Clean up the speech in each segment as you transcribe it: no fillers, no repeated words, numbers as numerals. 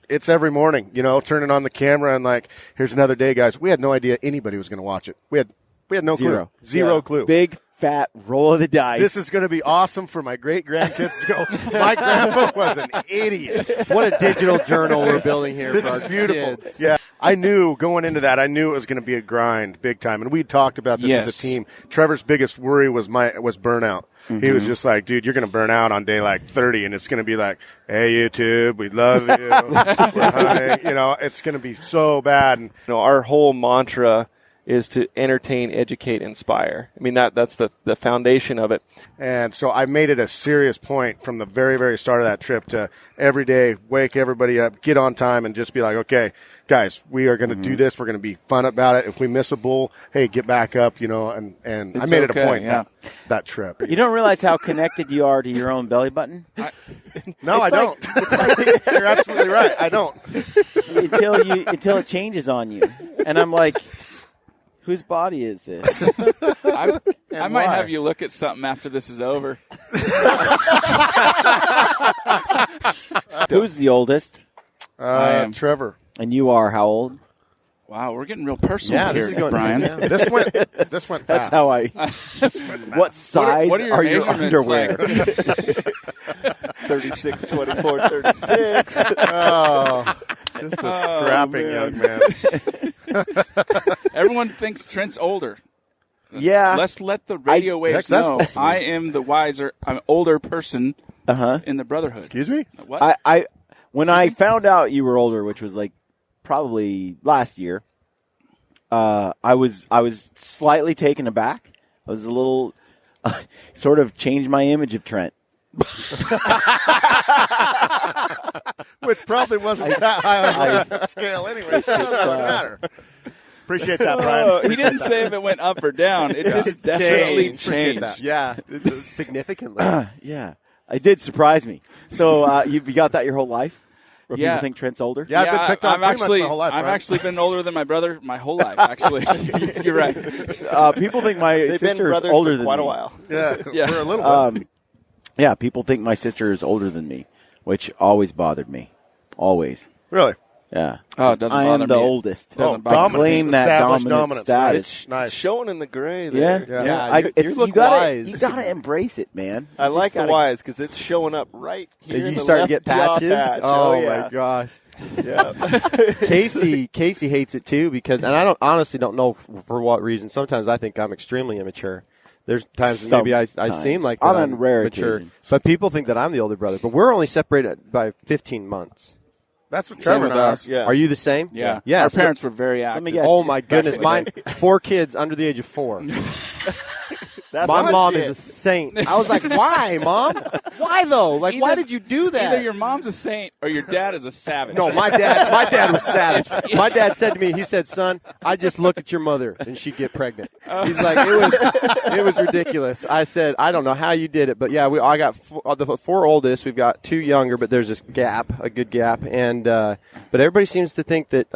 It's every morning, turning on the camera and like, here's another day, guys. We had no idea anybody was going to watch it. We had no clue. Zero clue. Big fat roll of the dice. This is going to be awesome for my great-grandkids to go, my grandpa was an idiot. What a digital journal we're building here. This for is our beautiful. kids. Yeah, I knew going into that, it was going to be a grind big time. And we talked about this as a team. Trevor's biggest worry was burnout. Mm-hmm. He was just like, dude, you're going to burn out on day like 30, and it's going to be like, hey, YouTube, we love you. We're hunting. It's going to be so bad. And, our whole mantra is to entertain, educate, inspire. I mean, that's the foundation of it. And so I made it a serious point from the very, very start of that trip to every day wake everybody up, get on time, and just be like, okay, guys, we are going to do this. We're going to be fun about it. If we miss a bull, hey, get back up, and I made it a point that trip. You don't realize how connected you are to your own belly button? No, I don't. You're absolutely right. I don't. Until it changes on you. And I'm like, whose body is this? I might have you look at something after this is over. Who's the oldest? I am. Trevor. And you are how old? Wow, we're getting real personal here, this is going, Brian. Yeah. This went fast. That's how I. What size what are your underwear? like? 36, 24, 36. Oh, just a strapping young man. Everyone thinks Trent's older. Yeah. Let's let the radio waves know I am the wiser, I'm older person in the brotherhood. Excuse me? What? When I found out you were older, which was like probably last year, I was slightly taken aback. I was a little sort of changed my image of Trent. Which probably wasn't that high on the scale anyway. So it doesn't matter. Appreciate that, Brian. He didn't say if it went up or down. It just definitely changed. Yeah, significantly. Yeah. It did surprise me. So you got that your whole life? Where people think Trent's older? Yeah, I've been picked on pretty much my whole life. I've actually been older than my brother my whole life, actually. You're right. People think my sister is older than me. Quite a while. Yeah, for a little bit. Yeah, people think my sister is older than me, which always bothered me. Always. Really? Yeah. Oh, it doesn't I bother am the me. oldest. Doesn't I bother me. claim that dominant dominance. status. Nice. Showing in the gray there. Yeah. You look wise. You gotta embrace it, man. I like the wise because it's showing up right here. You in the start to left get jaw patches. patch. Oh yeah. my gosh. Yeah. Casey hates it too because, and I honestly don't know for what reason. Sometimes I think I'm extremely immature. There's times maybe I seem like on I'm a rare mature, occasion. but people think that I'm the older brother. But we're only separated by 15 months. That's what Same Trevor with and I are. us. Yeah. Are you the same? Yeah. Yeah. Our parents were very active. me guess. Oh my goodness, mine 4 kids under the age of 4. My mom is a saint. I was like, why, Mom? Why though? Like, why did you do that? Either your mom's a saint or your dad is a savage. No, my dad was savage. My dad said to me, he said, son, I just look at your mother and she'd get pregnant. He's like, it was ridiculous. I said, I don't know how you did it, but yeah, I got the 4 oldest. We've got 2 younger, but there's this gap, a good gap. And, but everybody seems to think that,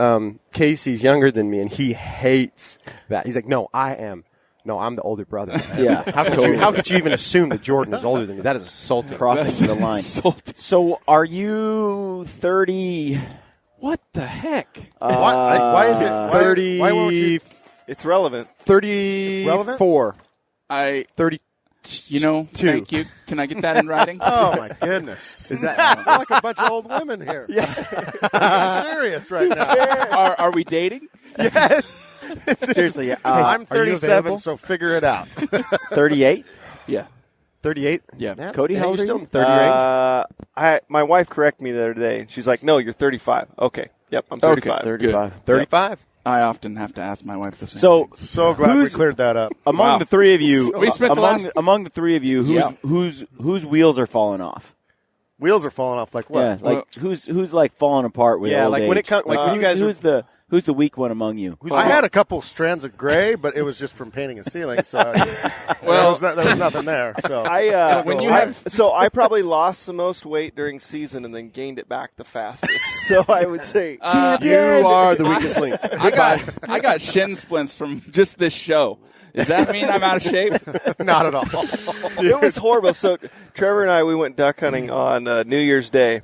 Casey's younger than me and he hates that. He's like, no, I am. No, I'm the older brother. Yeah. How could you even assume that Jordan is older than me? That is assaulting. Crossing the line. So are you 30? What the heck? Why is it 30? Why won't you? It's relevant. 34. 30. Thank you. Can I get that in writing? Oh my goodness! Is that like a bunch of old women here? Yeah, I'm serious right now. Are we dating? Yes. Seriously, I'm 37, so figure it out. 38? Yeah. 38? Yeah. Cody, how old are still you? in 30 my wife corrected me the other day. She's like, no, you're 35. Okay. Yep, I'm 35. Okay, 35. 35. I often have to ask my wife the same. So glad we cleared that up. Among the 3 of you, We spent among the 3 of you, whose wheels are falling off? Wheels are falling off. Like what? Yeah, like who's like falling apart with old like age? when it comes, like when you guys who's the weak one among you? I had a couple strands of gray, but it was just from painting a ceiling. So there was nothing there. So I probably lost the most weight during season and then gained it back the fastest. So I would say you are the weakest link. I got shin splints from just this show. Does that mean I'm out of shape? Not at all. It was horrible. So Trevor and I, we went duck hunting on New Year's Day,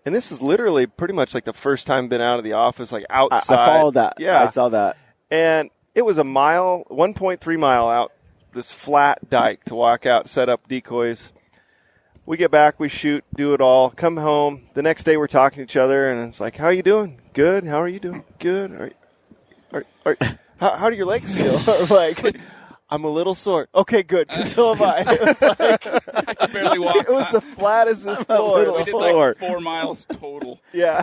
And this is literally pretty much like the first time I've been out of the office, like outside. I followed that. Yeah. I saw that. And it was 1.3 mile out this flat dike to walk out, set up decoys. We get back, we shoot, do it all, come home. The next day we're talking to each other, and it's like, how you doing? Good. How are you doing? Good. How do your legs feel? Like, I'm a little sore. Okay, good, because so am I. It was like, I can barely walk. it was the flat as this floor. We did like 4 miles total. Yeah.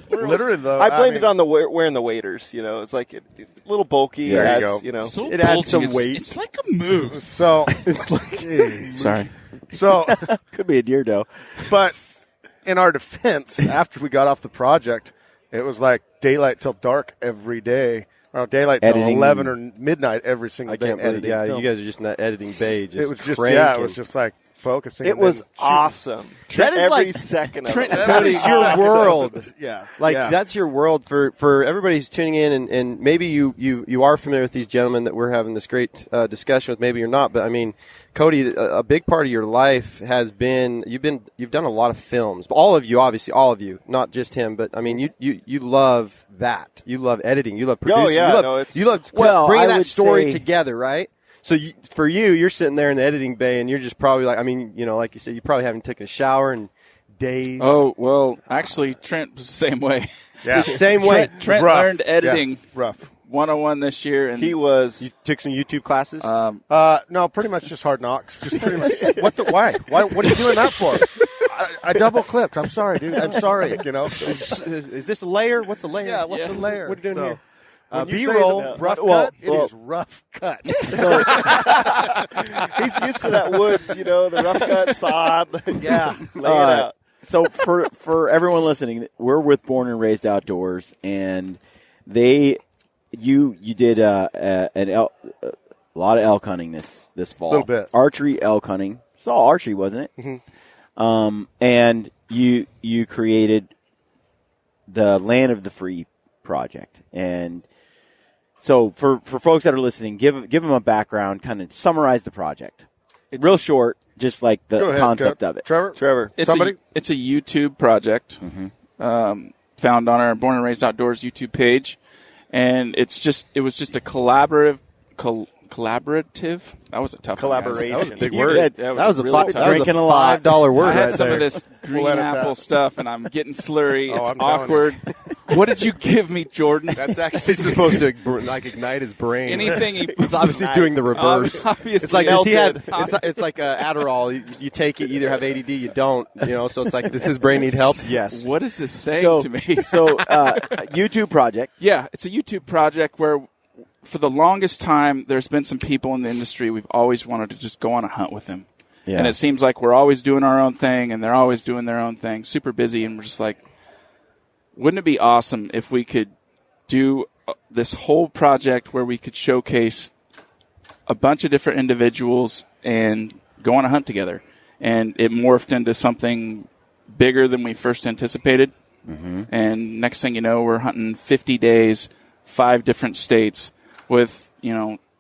Literally, though. I blamed it on the wearing the waders. You know, it's like a little bulky. There you adds, go. You know, So It adds bulky, some weight. It's like a moose. So, jeez. Sorry. So, Could be a deer doe. but in our defense, after we got off the project, it was like daylight till dark every day. Or daylight till Editing. 11 or midnight every single I day. can't believe. editing Yeah, film. you guys are just in that editing bay. Just It was just cranking. it was just like focusing. it and was then shooting. awesome. That is every like- second of Trent, it. That is your Awesome. world. Yeah, Like yeah. that's your world for everybody who's tuning in, and maybe you are familiar with these gentlemen that we're having this great discussion with. Maybe you're not, but I mean, Kody, a big part of your life has been you've done a lot of films. All of you, obviously, all of you, not just him, but I mean, you love that. You love editing. You love producing. yeah, you love Well, bringing I that would story say- together, right? So for you, you're sitting there in the editing bay, and you're just probably like, I mean, you know, like you said, you probably haven't taken a shower in days. Oh, well, actually, Trent was the same way. Yeah. Same way. Trent Rough. learned editing Yeah, rough. 101 this year. And He was. You took some YouTube classes. No, pretty much just hard knocks. Just pretty much. Why? What are you doing that for? I double clipped. I'm sorry, dude. I'm sorry. You know. Is this a layer? What's a layer? Yeah. What's a layer? What are you doing So, here? when you say B-roll, the rough well, cut. It is rough cut. He's used to that woods, you know, the rough cut sod. Yeah. Lay it out. So for everyone listening, we're with Born and Raised Outdoors, and you did a lot of elk hunting this fall. A little bit. Archery elk hunting. It's all archery, wasn't it? Mm-hmm. And you created the Land of the Free project, and so for folks that are listening, give them a background, kind of summarize the project, real short, just like the Go ahead, concept of it. Trevor. it's Somebody. it's a YouTube project found on our Born and Raised Outdoors YouTube page, and it was just a collaborative. That was a tough one, guys. Collaboration. That was a big You word. did. That was a really tough. Drinking a lot. $5 word I had right some there. of this green edit apple that. stuff, and I'm getting slurry. Oh, It's I'm telling awkward. What did you give me, Jordan? That's actually supposed to ignite his brain. Anything he It's obviously doing the reverse. Obviously It's like does he have? melted. It's like Adderall. You take it, you either have ADD, you don't. You know, so it's like, does his brain need help? Yes. What is this saying So, to me? YouTube project. Yeah, it's a YouTube project where, for the longest time, there's been some people in the industry we've always wanted to just go on a hunt with them. Yeah. And it seems like we're always doing our own thing, and they're always doing their own thing, super busy, and we're just like, wouldn't it be awesome if we could do this whole project where we could showcase a bunch of different individuals and go on a hunt together? And it morphed into something bigger than we first anticipated. Mm-hmm. And next thing you know, we're hunting 50 days, 5 different states with,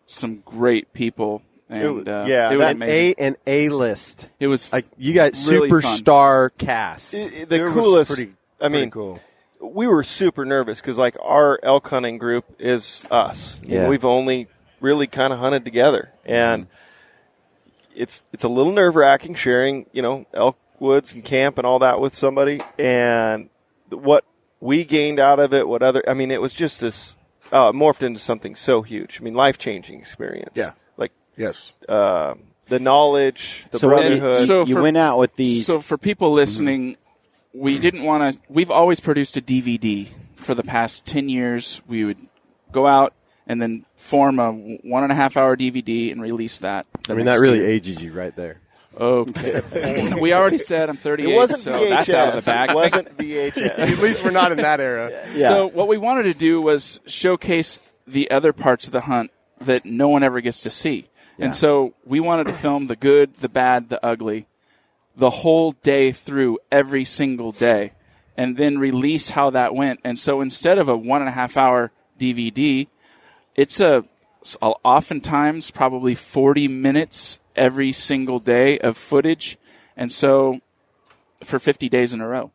some great people. And It was amazing. An A-list. It was Like you got really superstar cast. The was coolest. pretty I mean, cool. we were super nervous because, like, our elk hunting group is us. Yeah. We've only really kind of hunted together, and it's a little nerve-wracking sharing, elk woods and camp and all that with somebody. And what we gained out of it, it was just this morphed into something so huge. I mean, life-changing experience. Yeah. Like Yes. the knowledge, the So brotherhood. you went out with these. So for people listening, we didn't want to. We've always produced a DVD for the past 10 years. We would go out and then form a 1.5-hour DVD and release that. I mean, that really ages you right there. Okay. We already said I'm 38, it wasn't so VHS. that's out of the bag. It wasn't VHS. At least we're not in that era. Yeah. So what we wanted to do was showcase the other parts of the hunt that no one ever gets to see. And so we wanted to film the good, the bad, the ugly, the whole day through, every single day, and then release how that went. And so instead of a 1.5-hour DVD, it's oftentimes probably 40 minutes every single day of footage. And so for 50 days in a row.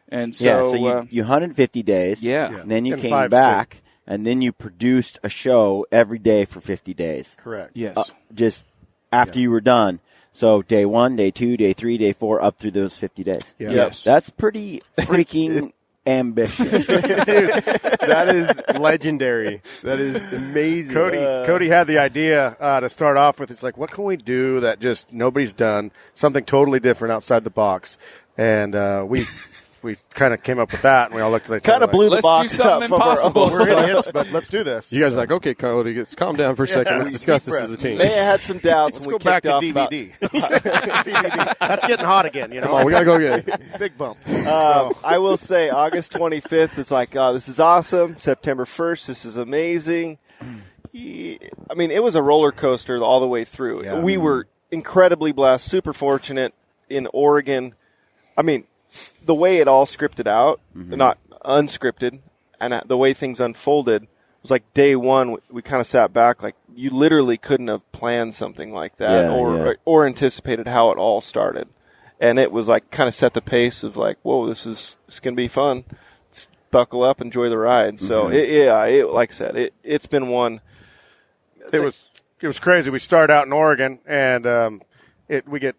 And so, you hunted 50 days. Yeah. And then you In came 5 back, and then you produced a show every day for 50 days. Correct. Yes. Just after you were done. So day 1, day 2, day 3, day 4, up through those 50 days. Yeah. Yes. That's pretty freaking ambitious. Dude, that is legendary. That is amazing. Kody had the idea to start off with. It's like, what can we do that just nobody's done? Something totally different outside the box. And we kind of came up with that, and we all looked at each other. Kind of blew the Let's box do something up from our impossible. own. We're idiots, but let's do this. You guys are like, okay, Kody, let's calm down for a second. Let's discuss this as a team. May have had some doubts Let's when we go back kicked to off about DVD. DVD. That's getting hot again, you know. Come on, we got to go again. Big bump. I will say August 25th is like, this is awesome. September 1st, this is amazing. I mean, it was a roller coaster all the way through. Yeah. We were incredibly blessed, super fortunate in Oregon. I mean, the way it all scripted out, not unscripted, and the way things unfolded was like day one, we kind of sat back like you literally couldn't have planned something like that or anticipated how it all started. And it was like kind of set the pace of like, whoa, this is going to be fun. Let's buckle up, enjoy the ride. So, like I said, it's been one. It was crazy. We started out in Oregon, and we get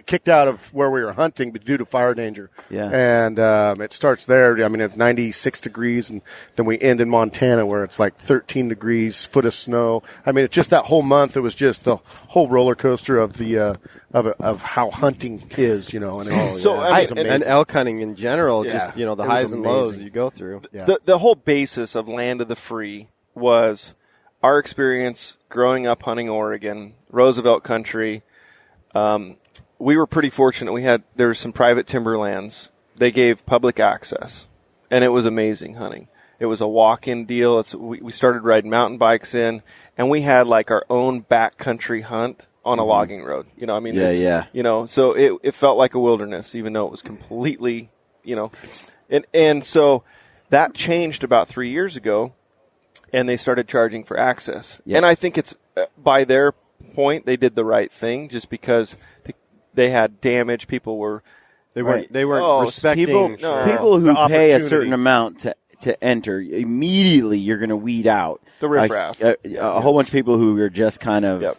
kicked out of where we were hunting due to fire danger. Yeah. And it starts there. I mean, it's 96 degrees, and then we end in Montana where it's like 13 degrees, foot of snow. I mean, it's just that whole month. It was just the whole roller coaster of the of how hunting is, you know. And and elk hunting in general, just the highs and lows amazing. you go through. Yeah. The whole basis of Land of the Free was our experience growing up hunting Oregon, Roosevelt country. We were pretty fortunate. There were some private timberlands. They gave public access, and it was amazing hunting. It was a walk-in deal. We started riding mountain bikes in, and we had like our own backcountry hunt on a logging road. You know, I mean, so it felt like a wilderness, even though it was completely, and so that changed about 3 years ago, and they started charging for access. Yep. And I think it's by their point they did the right thing, just because they had damage. People were they weren't respecting people who pay a certain amount to enter. Immediately, you're going to weed out the riffraff. A whole bunch of people who are just kind of,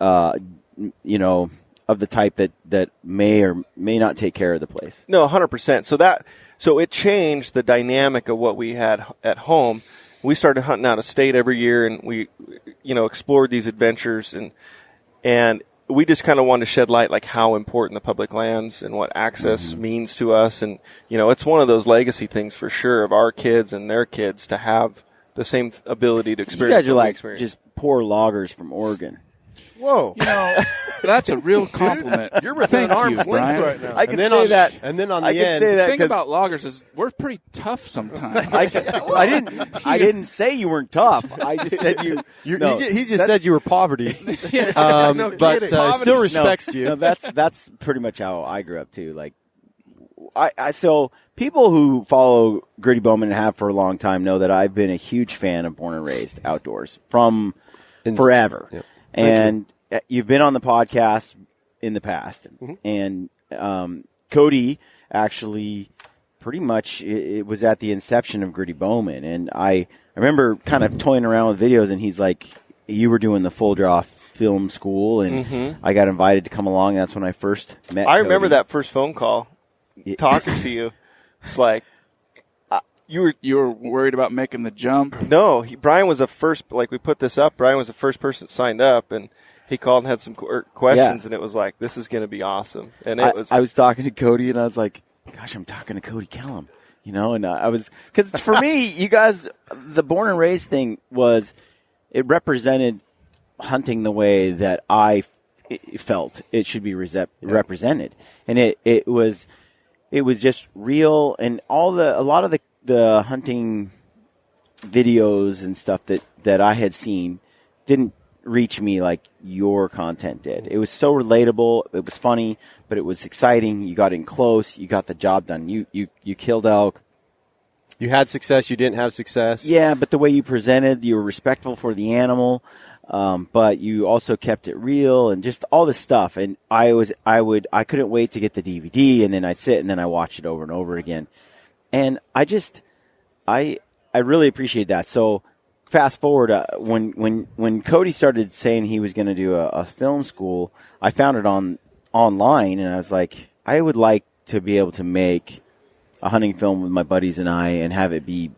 of the type that may or may not take care of the place. No, 100%. So it changed the dynamic of what we had at home. We started hunting out of state every year, and we, explored these adventures, and we just kind of wanted to shed light like how important the public lands and what access means to us. And, it's one of those legacy things for sure of our kids and their kids to have the same ability to experience. You guys are like just poor loggers from Oregon. Whoa. That's a real compliment. You're within arm's length right now. I can say that. And then on I the can end, say that The thing about loggers is we're pretty tough sometimes. I didn't say you weren't tough. I just said you. He just said you were poverty, but still respects you. No, that's pretty much how I grew up too. Like, so people who follow Gritty Bowmen and have for a long time know that I've been a huge fan of Born and Raised Outdoors from forever. Yep. And you've been on the podcast in the past, and Kody actually pretty much it was at the inception of Gritty Bowmen, and I remember kind of toying around with videos, and he's like, you were doing the full draw film school, and I got invited to come along. And that's when I first met I Kody. remember that first phone call, talking to you. It's like, You were worried about making the jump? No, Brian was the first, like we put this up, Brian was the first person that signed up, and he called and had some questions, and it was like, this is going to be awesome. And I was talking to Kody, and I was like, gosh, I'm talking to Kody Kellom, and I was, because for me, you guys, the Born and Raised thing it represented hunting the way that I felt it should be represented. And it was just real, and a lot of the hunting videos and stuff that I had seen didn't reach me like your content did. It was so relatable. It was funny, but it was exciting. You got in close. You got the job done. You killed elk. You had success. You didn't have success. Yeah, but the way you presented, you were respectful for the animal. but you also kept it real and just all this stuff. And I couldn't wait to get the DVD, and then I'd sit and then I watch it over and over again. And I really appreciate that. So fast forward, when Kody started saying he was going to do a film school, I found it online, and I was like, I would like to be able to make a hunting film with my buddies and I and have it be,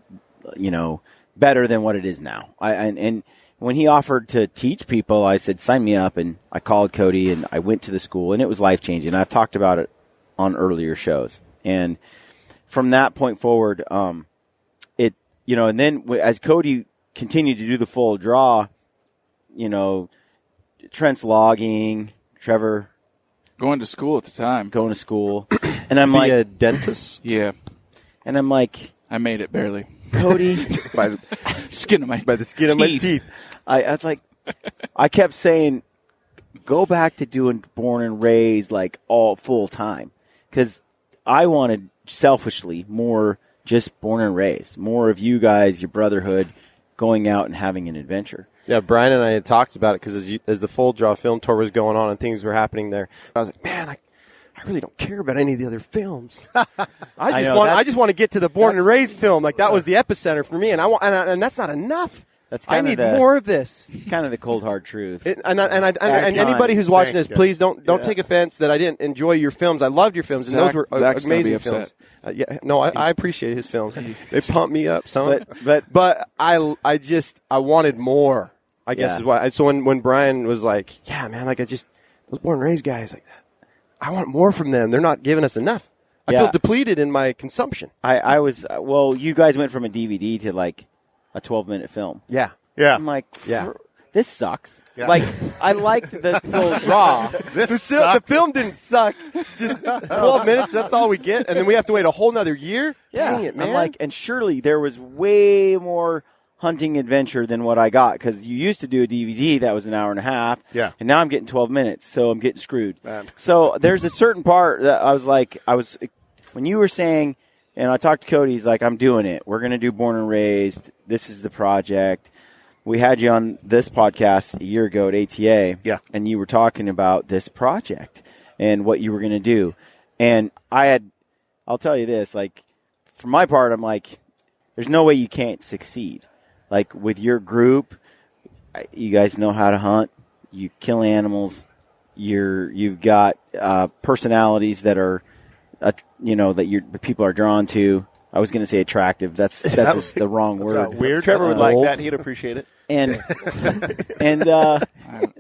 better than what it is now. And when he offered to teach people, I said, sign me up. And I called Kody and I went to the school, and it was life-changing. I've talked about it on earlier shows. And from that point forward, and then as Kody continued to do the full draw, Trent's logging, Trevor going to school at the time. And I'm like, a dentist? Yeah. And I'm like, I made it barely. Kody, by the skin of my teeth. I was like, I kept saying, go back to doing Born and Raised like all full time, because I wanted selfishly more just Born and Raised, more of you guys, your brotherhood, going out and having an adventure. Yeah, Brian and I had talked about it because as the full draw film tour was going on and things were happening there, I was like, man, I really don't care about any of the other films. I just want to get to the Born and Raised film. Like that was the epicenter for me, and that's not enough. I need more of this. Kind of the cold hard truth. And anybody who's watching this, please don't take offense that I didn't enjoy your films. I loved your films, and those were amazing films. I appreciate his films. They pumped me up, son. But I wanted more. I guess is why. So when Brian was like, "Yeah, man, like those Born and Raised guys, like that, I want more from them. They're not giving us enough. I feel depleted in my consumption." You guys went from a DVD to like a 12-minute film. Yeah. I'm like, this sucks. Yeah. Like, I liked the full draw. The film didn't suck. Just 12 minutes, that's all we get. And then we have to wait a whole nother year? Yeah. Dang it, man. I'm like, and surely there was way more hunting adventure than what I got, because you used to do a DVD that was an hour and a half. Yeah. And now I'm getting 12 minutes, so I'm getting screwed. Man. So there's a certain part that I was like, when you were saying, and I talked to Kody, he's like, I'm doing it. We're going to do Born and Raised. This is the project. We had you on this podcast a year ago at ATA. Yeah. And you were talking about this project and what you were going to do. And I'll tell you this, like, for my part, I'm like, there's no way you can't succeed. Like, with your group, you guys know how to hunt. You kill animals. You've got personalities that are, that people are drawn to. I was going to say attractive. That's just the wrong word. Weird. Trevor would like that. He'd appreciate it. And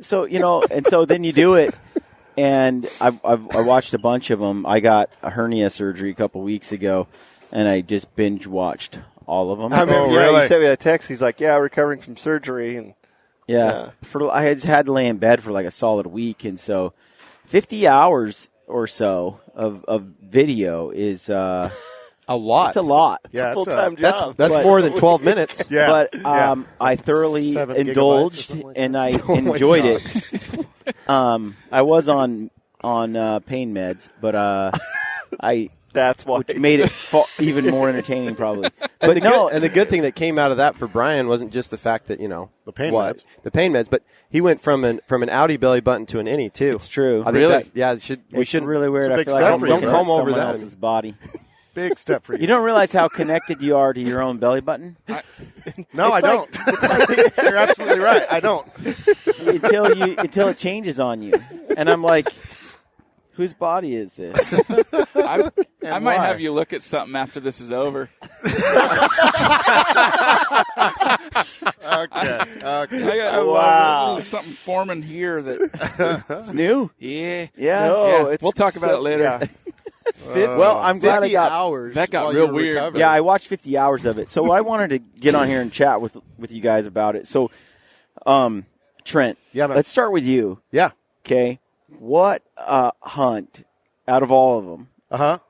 so then you do it. And I watched a bunch of them. I got a hernia surgery a couple weeks ago, and I just binge watched all of them. I remember. Really? He sent me that text. He's like, "Yeah, recovering from surgery." And I had to lay in bed for like a solid week, and so 50 hours or so of video is a lot. It's a lot. It's a full-time job. That's more than 12 minutes. Yeah. But I thoroughly indulged and I enjoyed it. I was on pain meds, but that's why, which made it even more entertaining, probably. And the good thing that came out of that for Brian wasn't just the fact that the pain meds, but he went from an outie belly button to an innie too. It's true. I think we should really weird. I feel like don't comb over that else's body. Big step for you. You don't realize how connected you are to your own belly button? No, I don't. You're absolutely right. I don't. Until it changes on you. And I'm like, whose body is this? I might have you look at something after this is over. Okay. Wow. Something forming here that it's new. Yeah. No, we'll talk about it later. Yeah. Well, I'm glad that got real weird. Recovered. Yeah, I watched 50 hours of it. So I wanted to get on here and chat with you guys about it. So, Trent, let's start with you. Yeah. Okay. What hunt out of all of them?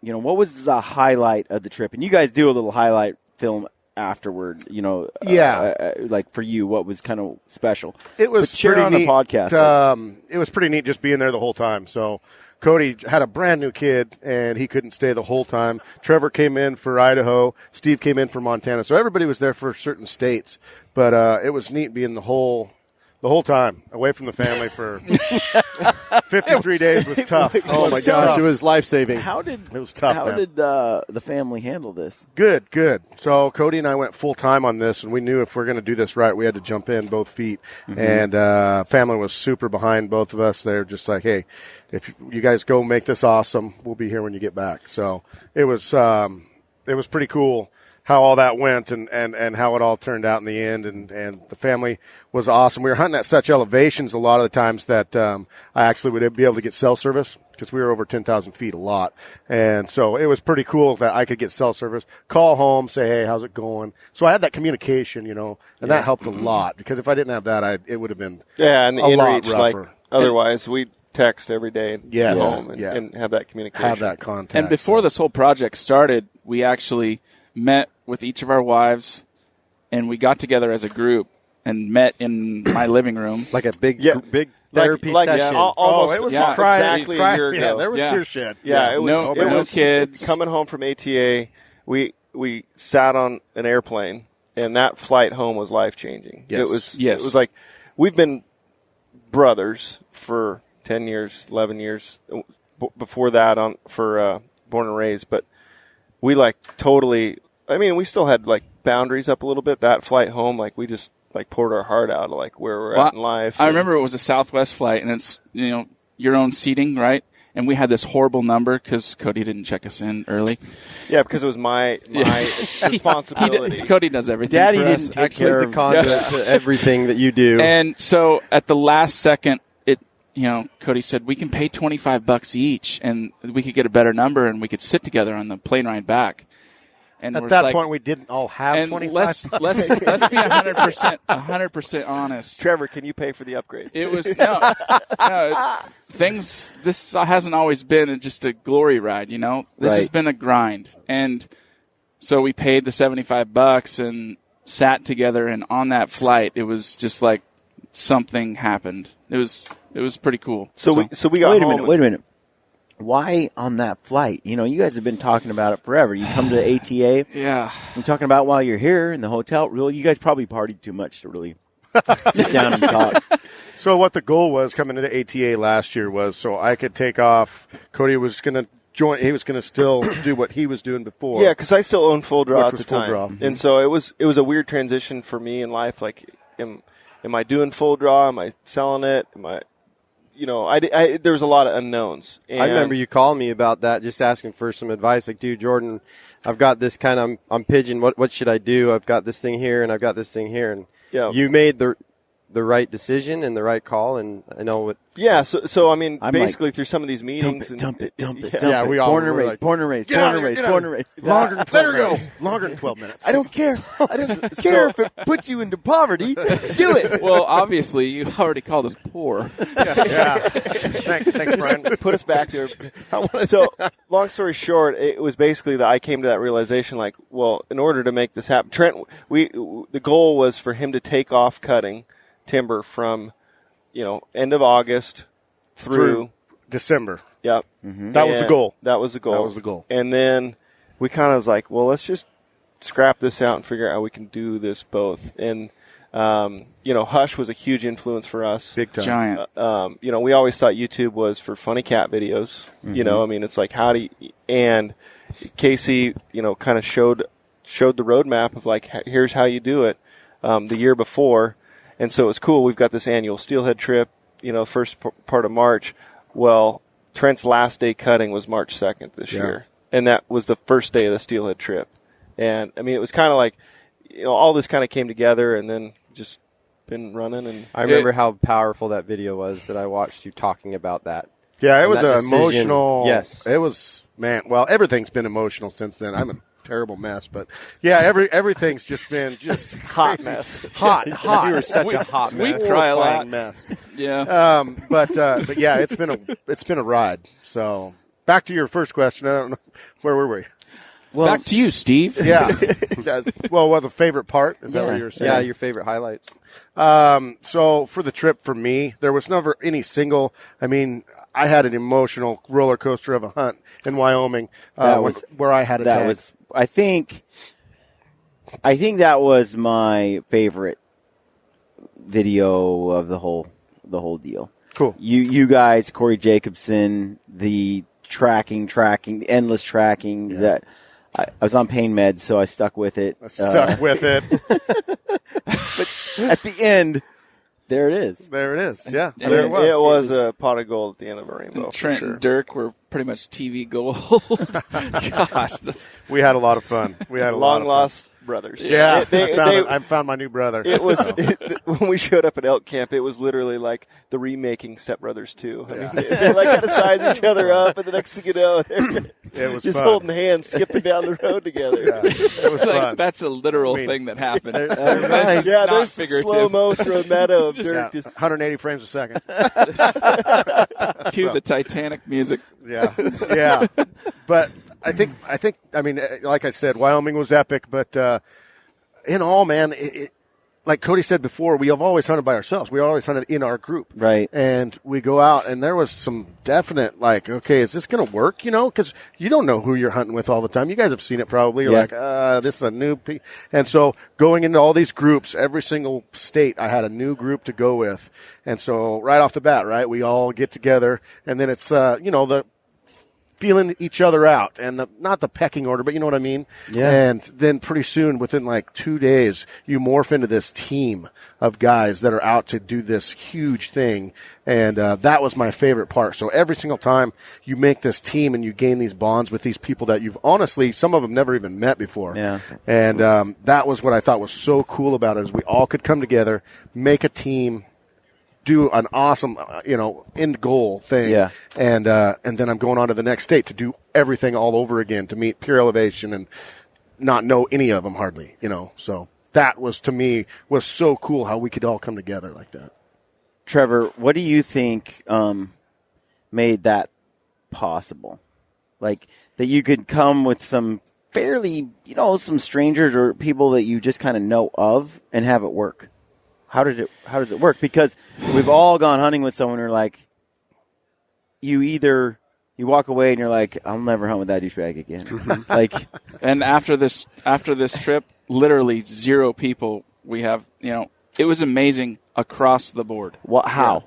What was the highlight of the trip? And you guys do a little highlight film afterward. Like for you, what was kind of special? It was share pretty on neat. The podcast. It was pretty neat just being there the whole time. So Kody had a brand new kid, and he couldn't stay the whole time. Trevor came in for Idaho. Steve came in for Montana. So everybody was there for certain states. But it was neat being the whole The whole time, away from the family for 53 days was tough. Oh my gosh, it was life-saving. It was tough, How man. did the family handle this? Good. So Kody and I went full time on this, and we knew if we're going to do this right, we had to jump in both feet. And family was super behind both of us. They're just like, hey, if you guys go make this awesome, we'll be here when you get back. So it was pretty cool how all that went and how it all turned out in the end. And the family was awesome. We were hunting at such elevations a lot of the times that I actually would be able to get cell service because we were over 10,000 feet a lot. And so it was pretty cool that I could get cell service, call home, say, hey, how's it going? So I had that communication, and that helped a lot because if I didn't have that, it would have been and the a lot in-reach, like, rougher. otherwise we'd text every day Yes. home and have that communication. Have that contact. And before this whole project started, we actually met with each of our wives, and we got together as a group and met in my living room. Like a big session. therapy session. Almost it was exactly a year ago. Yeah, there was Yeah. tear shed. Yeah, it was no kids. Coming home from ATA, we sat on an airplane, and that flight home was life-changing. Yes. It was like we've been brothers for 10 years, 11 years before that for Born and Raised, but we totally, we still had boundaries up a little bit. That flight home, we just poured our heart out of where we're at in life. I remember it was a Southwest flight, and it's, your own seating, right? And we had this horrible number because Kody didn't check us in early. Yeah, because it was my responsibility. Cody does everything. Daddy for didn't us, take actually. care the conduit to everything that you do. And so at the last second, Kody said, we can pay $25 each, and we could get a better number, and we could sit together on the plane ride back. And At that point, we didn't all have 25. Let's be 100% honest. Trevor, can you pay for the upgrade? It was things. This hasn't always been just a glory ride. This has been a grind, and so we paid the $75 and sat together. And on that flight, it was just like something happened. It was pretty cool. So we got Wait a home. minute. Wait a minute. Why on that flight? You guys have been talking about it forever. You come to ATA. Yeah. I'm talking about while you're here in the hotel. Really, you guys probably partied too much to really sit down and talk. So what the goal was coming into ATA last year was so I could take off. Cody was going to join. He was going to still do what he was doing before. Yeah, because I still own Full Draw Which at the was Full time. Draw. And so it was a weird transition for me in life. Am I doing Full Draw? Am I selling it? Am I? There was a lot of unknowns. And I remember you calling me about that, just asking for some advice. Like, dude, Jordan, I've got this I'm pigeon. What should I do? I've got this thing here, and I've got this thing here. And you made the right decision and the right call, and I know what. Yeah, so I'm basically through some of these meetings. Dump it. Yeah, we all Born and were raised. Born and raised. Longer than 12 minutes. Longer than 12 minutes. I don't care. I don't care if it puts you into poverty. Do it. Well, obviously, you already called us poor. Yeah. Thanks, Brian. Put us back there. So, long story short, it was basically that I came to that realization, in order to make this happen, Trent, the goal was for him to take off cutting timber from, end of August through December. Yep. Mm-hmm. That was the goal. That was the goal. And then we kind of was like, well, let's just scrap this out and figure out how we can do this both. And, Hush was a huge influence for us. Big time. Giant. We always thought YouTube was for funny cat videos. Mm-hmm. It's like, and Casey, kind of showed the roadmap of here's how you do it the year before. And so it's cool. We've got this annual steelhead trip, first part of March. Well, Trent's last day cutting was March 2nd this year. And that was the first day of the steelhead trip. And, it was kind of like, all this kind of came together and then just been running. And I remember how powerful that video was that I watched you talking about that. Yeah, it was that emotional. Yes. It was, man, well, everything's been emotional since then. I'm a terrible mess, but yeah, everything's just been hot crazy. mess. Hot. You were such a hot We mess. cry a lot. Mess. Yeah. But yeah, it's been a ride. So back to your first question. I don't know, where were we? Well, back to you, Steve. Yeah. Well, the favorite part is that what you were saying? Yeah, your favorite highlights. So for the trip for me, there was never any single. I had an emotional roller coaster of a hunt in Wyoming where I had a tag. I think that was my favorite video of the whole deal. Cool. You guys, Corey Jacobson, the tracking, the endless tracking. Yeah. That I was on pain meds, so I stuck with it. With it. But at the end, there it is. There it is. Yeah. And There it was. It was a pot of gold at the end of a rainbow. And Trent for sure. and Dirk were pretty much TV gold. Gosh, We had a lot of fun. We had a lot Long of lost brothers. Yeah. They- I found my new brother. It was when we showed up at elk camp. It was literally like the remaking Step Brothers 2. I mean, they like had to size each other up, and the next thing you know, they're It was just fun. holding hands, skipping down the road together. Yeah. It was like fun. that's a literal I mean, thing that happened. Nice. That's Yeah, not there's figurative. slow mo through a meadow of Yeah, dirt. Just 180 frames a second. Cue the Titanic music. Yeah, yeah. But I think. I mean, like I said, Wyoming was epic. But in all, man, like Kody said before, we have always hunted by ourselves. We always hunted in our group, Right. And we go out, and there was some definite like, okay, is this going to work? You know, because you don't know who you're hunting with all the time. You guys have seen it probably. You're Yeah. like, this is a new. And so going into all these groups, every single state, I had a new group to go with, and so right off the bat, right, we all get together, and then it's the feeling each other out, and not the pecking order, but you know what I mean? Yeah. And then pretty soon, within like 2 days, you morph into this team of guys that are out to do this huge thing. And that was my favorite part. So every single time you make this team and you gain these bonds with these people that you've honestly, some of them never even met before. Yeah. And that was what I thought was so cool about it, is we all could come together, make a team, do an awesome, end goal thing. Yeah. And then I'm going on to the next state to do everything all over again, to meet Pure Elevation and not know any of them hardly, So that was, to me, was so cool how we could all come together like that. Trevor, what do you think made that possible? Like that you could come with some fairly, some strangers or people that you just kind of know of and have it work. How does it work? Because we've all gone hunting with someone who are like, you walk away and you're like, I'll never hunt with that douchebag again. Like, And after this trip, literally 0 people we have. It was amazing across the board. what? How?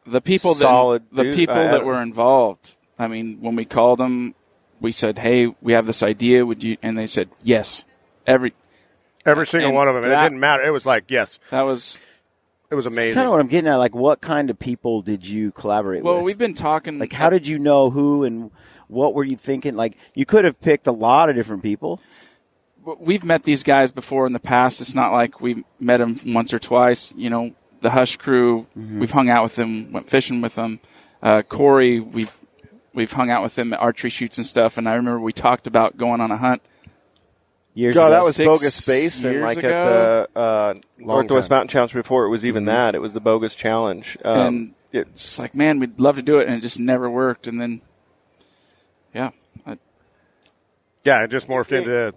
The people Solid that dude. that were involved. I mean, when we called them, we said, "Hey, we have this idea. Would you?" And they said, "Yes." Every single And one of them. And it that- didn't matter. It was like, yes. That was It was amazing. Kind of what I'm getting at. Like, what kind of people did you collaborate with? well. We've been talking. Like, how did you know who and what were you thinking? Like, you could have picked a lot of different people. We've met these guys before in the past. It's not like we met them once or twice. The Hush crew. We've hung out with them, went fishing with them. Corey, we've hung out with him at archery shoots and stuff. And I remember we talked about going on a hunt. Years God, ago. that was 6 Bogus Space, and years like ago. at the Northwest time. Mountain Challenge before, it was even that. It was the Bogus Challenge. And it's just like, man, we'd love to do it, and it just never worked. And then, yeah, Yeah, it just morphed into,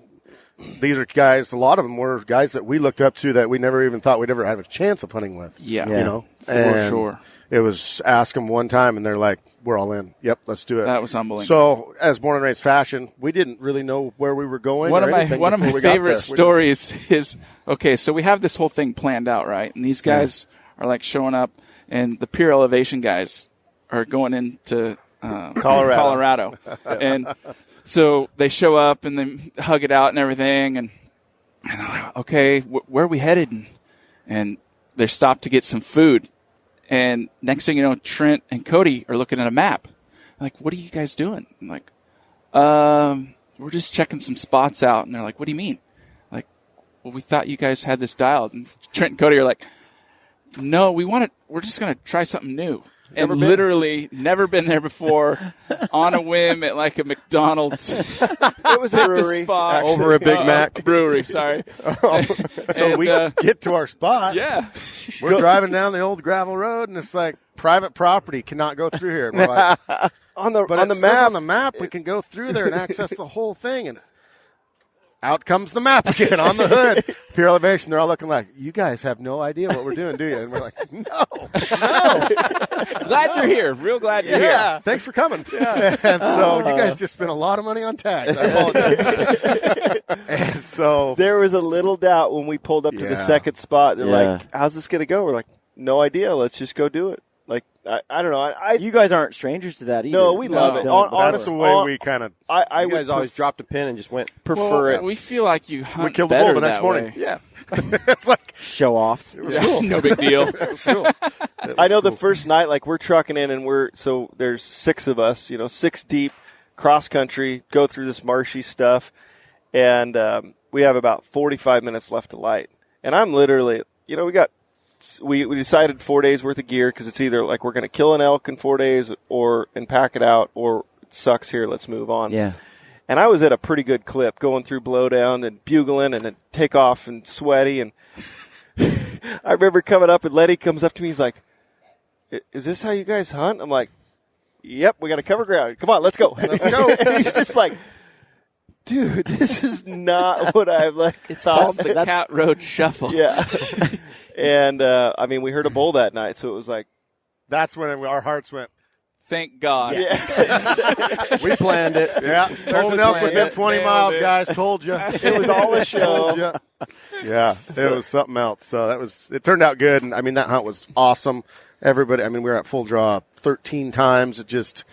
these are guys, a lot of them were guys that we looked up to that we never even thought we'd ever have a chance of hunting with. yeah, Yeah. And sure. It was ask them one time, and they're like, we're all in. Yep, let's do it. That was humbling. So, as born and raised fashion, we didn't really know where we were going. One or of my anything before we got favorite there. stories is, okay, so we have this whole thing planned out, right? And these guys are like showing up, and the Pure Elevation guys are going into Colorado. And so they show up and they hug it out and everything, and they're like, okay, where are we headed? And they're stopped to get some food. And next thing you know, Trent and Kody are looking at a map. Like, what are you guys doing? I'm like, we're just checking some spots out. And they're like, what do you mean? Like, well, we thought you guys had this dialed. And Trent and Kody are like, no, we're just going to try something new. And literally never been there before, on a whim at like a McDonald's. it was a Picked brewery. a spot. actually. Over a Big Mac. Brewery, sorry. So we get to our spot. Yeah. We're driving down the old gravel road, and it's like, private property cannot go through here. And we're like, on the but on it the says map. on the map, we can go through there and access the whole thing. And out comes the map again on the hood. Pure Elevation. They're all looking like, you guys have no idea what we're doing, do you? And we're like, no. Glad you're here. Real glad you're here. Yeah, thanks for coming. And so you guys just spent a lot of money on tags. I apologize. And So there was a little doubt when we pulled up to the second spot. They're like, how's this going to go? We're like, no idea. Let's just go do it. Like, I don't know. You guys aren't strangers to that either. No, we love it. That's the way we kind of. You guys always dropped a pin and just went. Prefer it. We feel like you hunt We killed the better bull the next that morning. way. Yeah. It's like Show-offs. it was cool. No big deal. It was cool. I know the first night, like we're trucking in, and there's 6 of us, 6 deep, cross country, go through this marshy stuff, and we have about 45 minutes left to light. And I'm literally, we decided 4 days worth of gear because it's either like we're going to kill an elk in 4 days and pack it out, or it sucks here, let's move on. Yeah. And I was at a pretty good clip going through blowdown and bugling and then takeoff and sweaty. And I remember coming up and Letty comes up to me. He's like, is this how you guys hunt? I'm like, yep, we got to cover ground. Come on, let's go. Let's go. And he's just like, dude, this is not what I've like. It's called the Cat Road Shuffle. Yeah. And, we heard a bull that night. So it was like, That's when our hearts went. Thank God. yes. We planned it. Yeah, there's an elk within 20 miles, guys. Told you. It was all a show. Yeah, it was something else. So it turned out good. And I mean, that hunt was awesome. Everybody, we were at full draw 13 times. It just,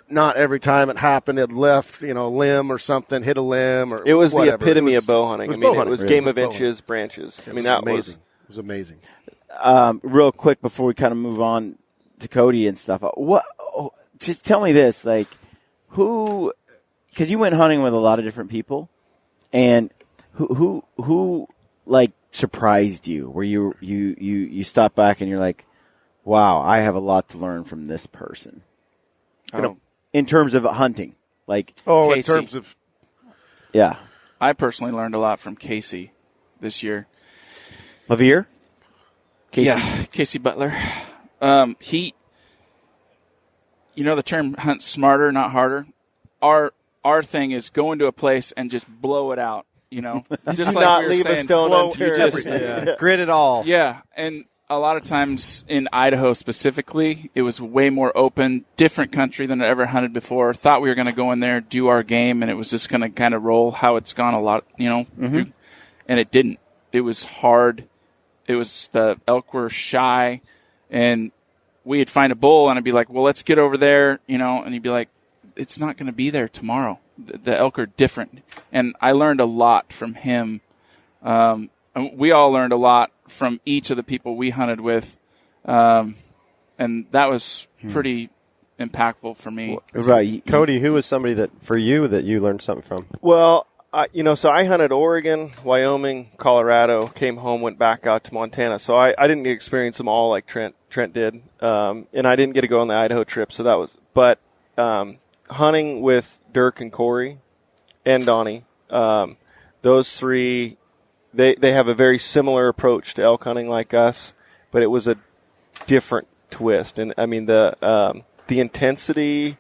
not every time it happened, it left, a limb or something, hit a limb or It was whatever. the epitome of bow hunting. It was game of bow inches, branches. hunting. That was amazing. It was amazing. Real quick before we kind of move on to Kody and stuff. Just tell me this, like, who? Because you went hunting with a lot of different people, and who like surprised you? Where you stop back and you're like, wow, I have a lot to learn from this person. In terms of hunting, like Casey. Casey. In terms of I personally learned a lot from Casey this year. Lavier, Casey. Yeah, Casey Butler. He, the term hunt smarter, not harder. Our thing is go into a place and just blow it out. Just like not we were leave saying, a stone unturned. Grit it all. Yeah, and a lot of times in Idaho specifically, it was way more open, different country than I ever hunted before. Thought we were going to go in there, do our game, and it was just going to kind of roll how it's gone a lot, and it didn't. It was hard. It was the elk were shy, and we'd find a bull, and I'd be like, well, let's get over there, and he'd be like, it's not going to be there tomorrow. The elk are different. And I learned a lot from him. We all learned a lot from each of the people we hunted with, and that was pretty impactful for me. Right. Kody, who was somebody that, for you, that you learned something from? Well, so I hunted Oregon, Wyoming, Colorado, came home, went back out to Montana. So I didn't get to experience them all like Trent did. And I didn't get to go on the Idaho trip. So that was, but hunting with Dirk and Corey and Donnie, those three, they have a very similar approach to elk hunting like us, but it was a different twist. And the intensity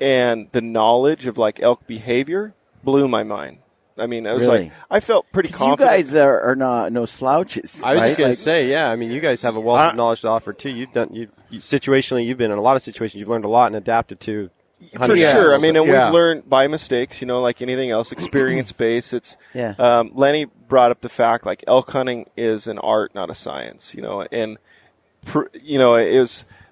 and the knowledge of like elk behavior blew my mind. I was really? like, I felt pretty confident. You guys are no slouches. I was right? just going to say, you guys have a wealth of knowledge to offer too. Situationally, you've been in a lot of situations. You've learned a lot and adapted to. For sure. We've learned by mistakes, like anything else, experience-based. It's Lenny brought up the fact, like, elk hunting is an art, not a science, and,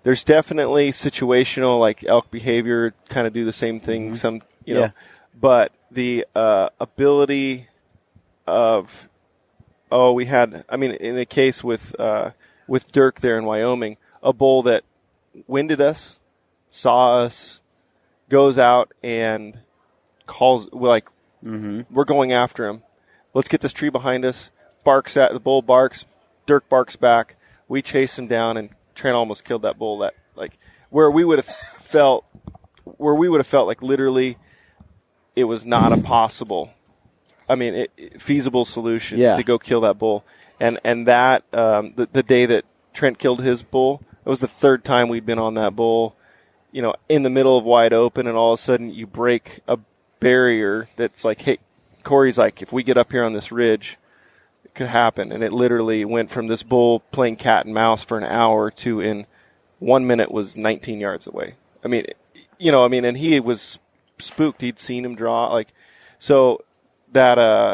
there's definitely situational, like, elk behavior kind of do the same thing, but the ability of, we had, in the case with Dirk there in Wyoming, a bull that winded us, saw us, goes out and calls, we're going after him. Let's get this tree behind us. The bull barks. Dirk barks back. We chase him down, and Trent almost killed that bull. That where we would have felt like literally it was not a possible, feasible solution to go kill that bull. And that the day that Trent killed his bull, it was the third time we'd been on that bull. In the middle of wide open, and all of a sudden you break a barrier that's like, hey, Corey's like, if we get up here on this ridge, it could happen. And it literally went from this bull playing cat and mouse for an hour to in 1 minute was 19 yards away. And he was spooked. He'd seen him draw. So that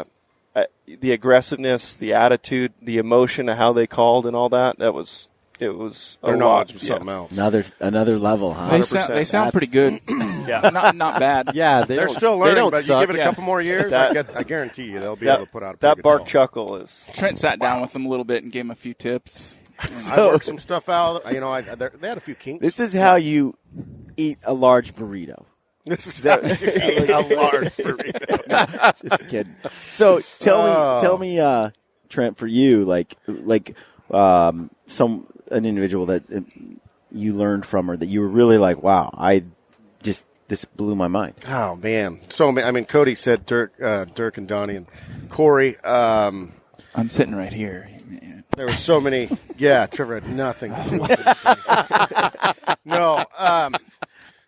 the aggressiveness, the attitude, the emotion of how they called and all that. It was their knowledge was something else. Another level, huh? They sound pretty good. Yeah, not bad. Yeah, they're still learning, but suck. you give it a couple more years, I guarantee you they'll be able to put out a that pretty bark good chuckle is. Trent sat down with them a little bit and gave them a few tips. I worked some stuff out. They had a few kinks. This is how you eat a large burrito. This is how you eat a large burrito. Just kidding. So tell me, Trent, for you, an individual that you learned from, or that you were really like, wow, this blew my mind. Oh man! So I mean, Kody said Dirk and Donnie and Corey. I'm sitting right here. There were so many. Yeah, Trevor had nothing. No,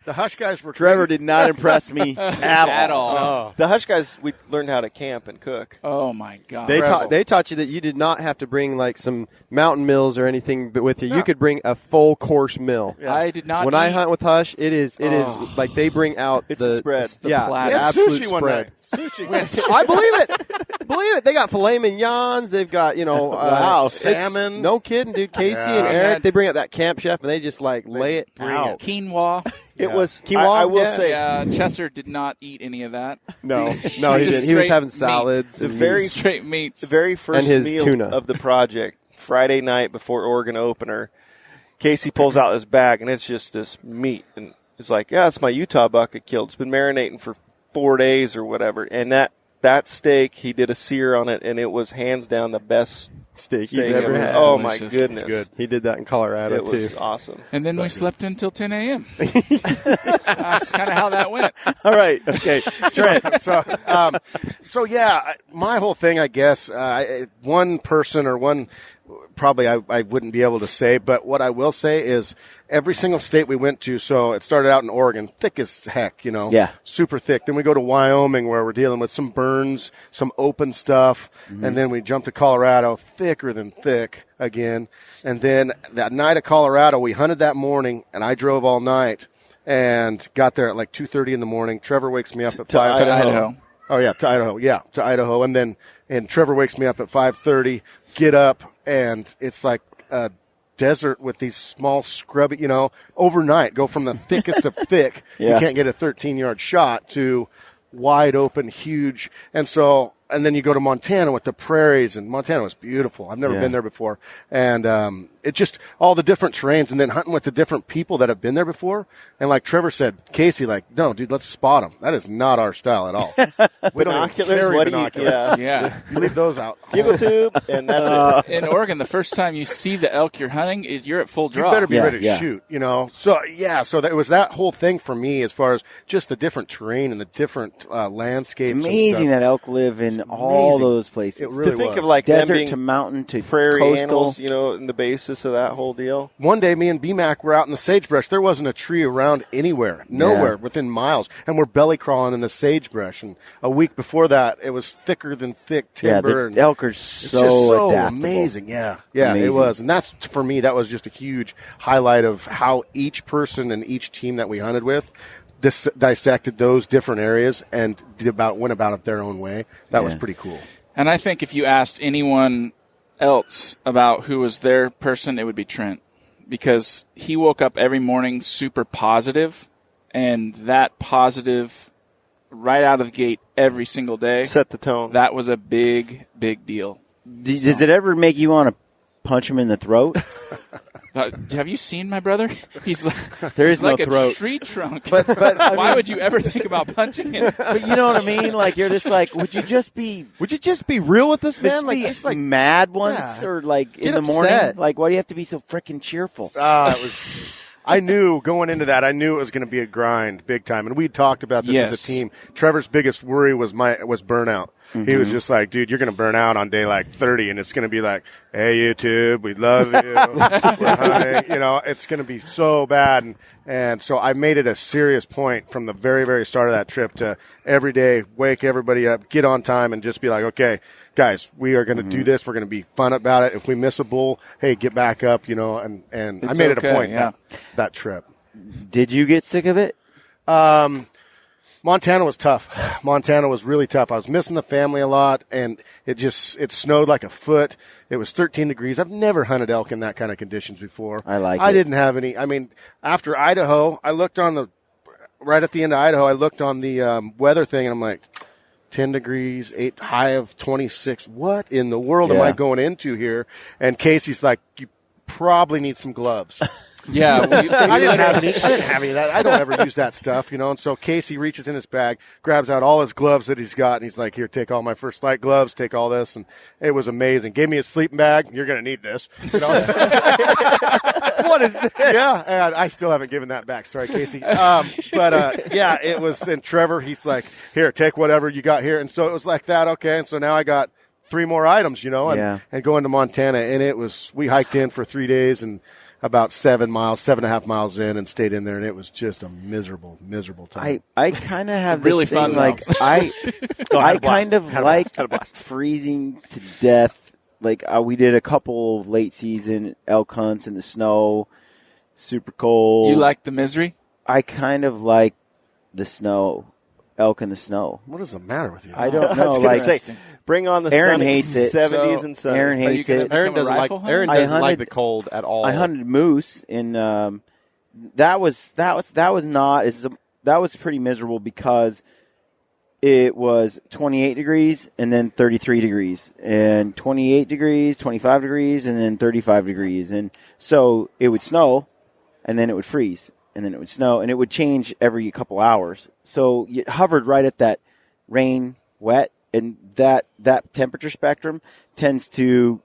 the Hush guys were. Trevor did not impress me at all. Oh. The Hush guys, we learned how to camp and cook. Oh my god! They taught you that you did not have to bring like some mountain mills or anything with you. No. You could bring a full course mill. Yeah. I did not. When I hunt with Hush, it is like they bring out the spread. The absolute sushi spread. One night. Sushi. I believe it. Believe it. They got filet mignons. They've got salmon. No kidding, dude. Casey and Eric, they bring out that Camp Chef and they just lay it out. Quinoa. It was quinoa. I will say, Chesser did not eat any of that. No, he didn't. He was having salads. The very straight meats. The very first and his meal tuna. of the project, Friday night before Oregon opener, Casey pulls out this bag and it's just this meat, and it's like, yeah, it's my Utah buck I killed. It's been marinating for 4 days or whatever, and that steak, he did a sear on it, and it was hands down the best steak you've ever had. Oh, delicious. My goodness. Good. He did that in Colorado, It was awesome. And then we slept until 10 a.m. That's kind of how that went. All right. Okay. Trent. So yeah, my whole thing, I guess, one person or one probably I wouldn't be able to say, but what I will say is every single state we went to, so it started out in Oregon, thick as heck, Yeah. super thick. Then we go to Wyoming where we're dealing with some burns, some open stuff, and then we jump to Colorado, thicker than thick again. And then that night at Colorado, we hunted that morning, and I drove all night and got there at like 2:30 in the morning. Trevor wakes me up at 5. To Idaho. Oh yeah, to Idaho. Yeah, to Idaho. And Trevor wakes me up at 5:30, get up, and it's like a desert with these small scrubby, overnight, go from the thickest of thick, you can't get a 13-yard shot, to wide open, huge. And then you go to Montana with the prairies, and Montana was beautiful. I've never been there before. And it just, all the different terrains, and then hunting with the different people that have been there before. And like Trevor said, Casey, no, dude, let's spot them. That is not our style at all. We don't even carry binoculars. Yeah. You leave those out. Bugle tube, and that's it. In Oregon, the first time you see the elk you're hunting, you're at full draw. You better be ready to shoot, So, so it was that whole thing for me as far as just the different terrain and the different landscapes. It's amazing that elk live in all those places. It really to think was. of like desert to mountain to prairie coastal animals, in the basis of that whole deal. One day, me and BMAC were out in the sagebrush. There wasn't a tree around anywhere, nowhere within miles, and we're belly crawling in the sagebrush. And a week before that, it was thicker than thick timber. Yeah, the elk are so adaptable. Amazing. Yeah, amazing. It was, and that's for me. That was just a huge highlight of how each person and each team that we hunted with dissected those different areas and went about it their own way. That was pretty cool. And I think if you asked anyone else about who was their person, it would be Trent, because he woke up every morning super positive, and that positive right out of the gate every single day set the tone. That was a big, big deal. Does it ever make you want to punch him in the throat? Have you seen my brother? He's like, there is no like throat. A tree trunk. But why would you ever think about punching him? But you know what I mean? Like, you're just like, would you just be real with this man? Just like mad once, or like in the morning? Like, why do you have to be so freaking cheerful? I knew going into that, it was going to be a grind big time. And we talked about this as a team. Trevor's biggest worry was burnout. Mm-hmm. He was just like, dude, you're going to burn out on day like 30, and it's going to be like, hey, YouTube, we love you. We're hunting. It's going to be so bad. And so I made it a serious point from the very, very start of that trip to every day wake everybody up, get on time, and just be like, okay, guys, we are going to do this. We're going to be fun about it. If we miss a bull, hey, get back up, and I made it a point that trip. Did you get sick of it? Montana was tough. Montana was really tough. I was missing the family a lot, and it snowed like a foot. It was 13 degrees. I've never hunted elk in that kind of conditions before. I didn't have any. I mean, after Idaho, I looked right at the end of Idaho, I looked on the weather thing, and I'm like, 10 degrees, high of 26. What in the world am I going into here? And Casey's like, you probably need some gloves. Yeah, I didn't have any of that. I don't ever use that stuff, And so Casey reaches in his bag, grabs out all his gloves that he's got, and he's like, "Here, take all my First Light gloves, take all this," and it was amazing. Gave me a sleeping bag. You're gonna need this. What is this? Yeah, and I still haven't given that back. Sorry, Casey. Yeah, it was. And Trevor, he's like, "Here, take whatever you got here," and so it was like that. Okay, and so now I got 3 more items, and going to Montana, and we hiked in for 3 days and about 7.5 miles in, and stayed in there, and it was just a miserable time. I kind of have really this thing, fun. Like I kind of like freezing to death. Like we did a couple of late season elk hunts in the snow, super cold. You like the misery? I kind of like the snow. Elk in the snow. What is the matter with you? I don't know. I was gonna say, bring on the Aaron sunny hates it. 70s and sunny. Aaron hates it. Aaron doesn't like. Aaron doesn't like the cold at all. I hunted moose, and that was pretty miserable because it was 28 degrees and then 33 degrees, and 28 degrees, 25 degrees, and then 35 degrees, and so it would snow, and then it would freeze. And then it would snow, and it would change every couple hours. So it hovered right at that rain, wet, and that temperature spectrum tends to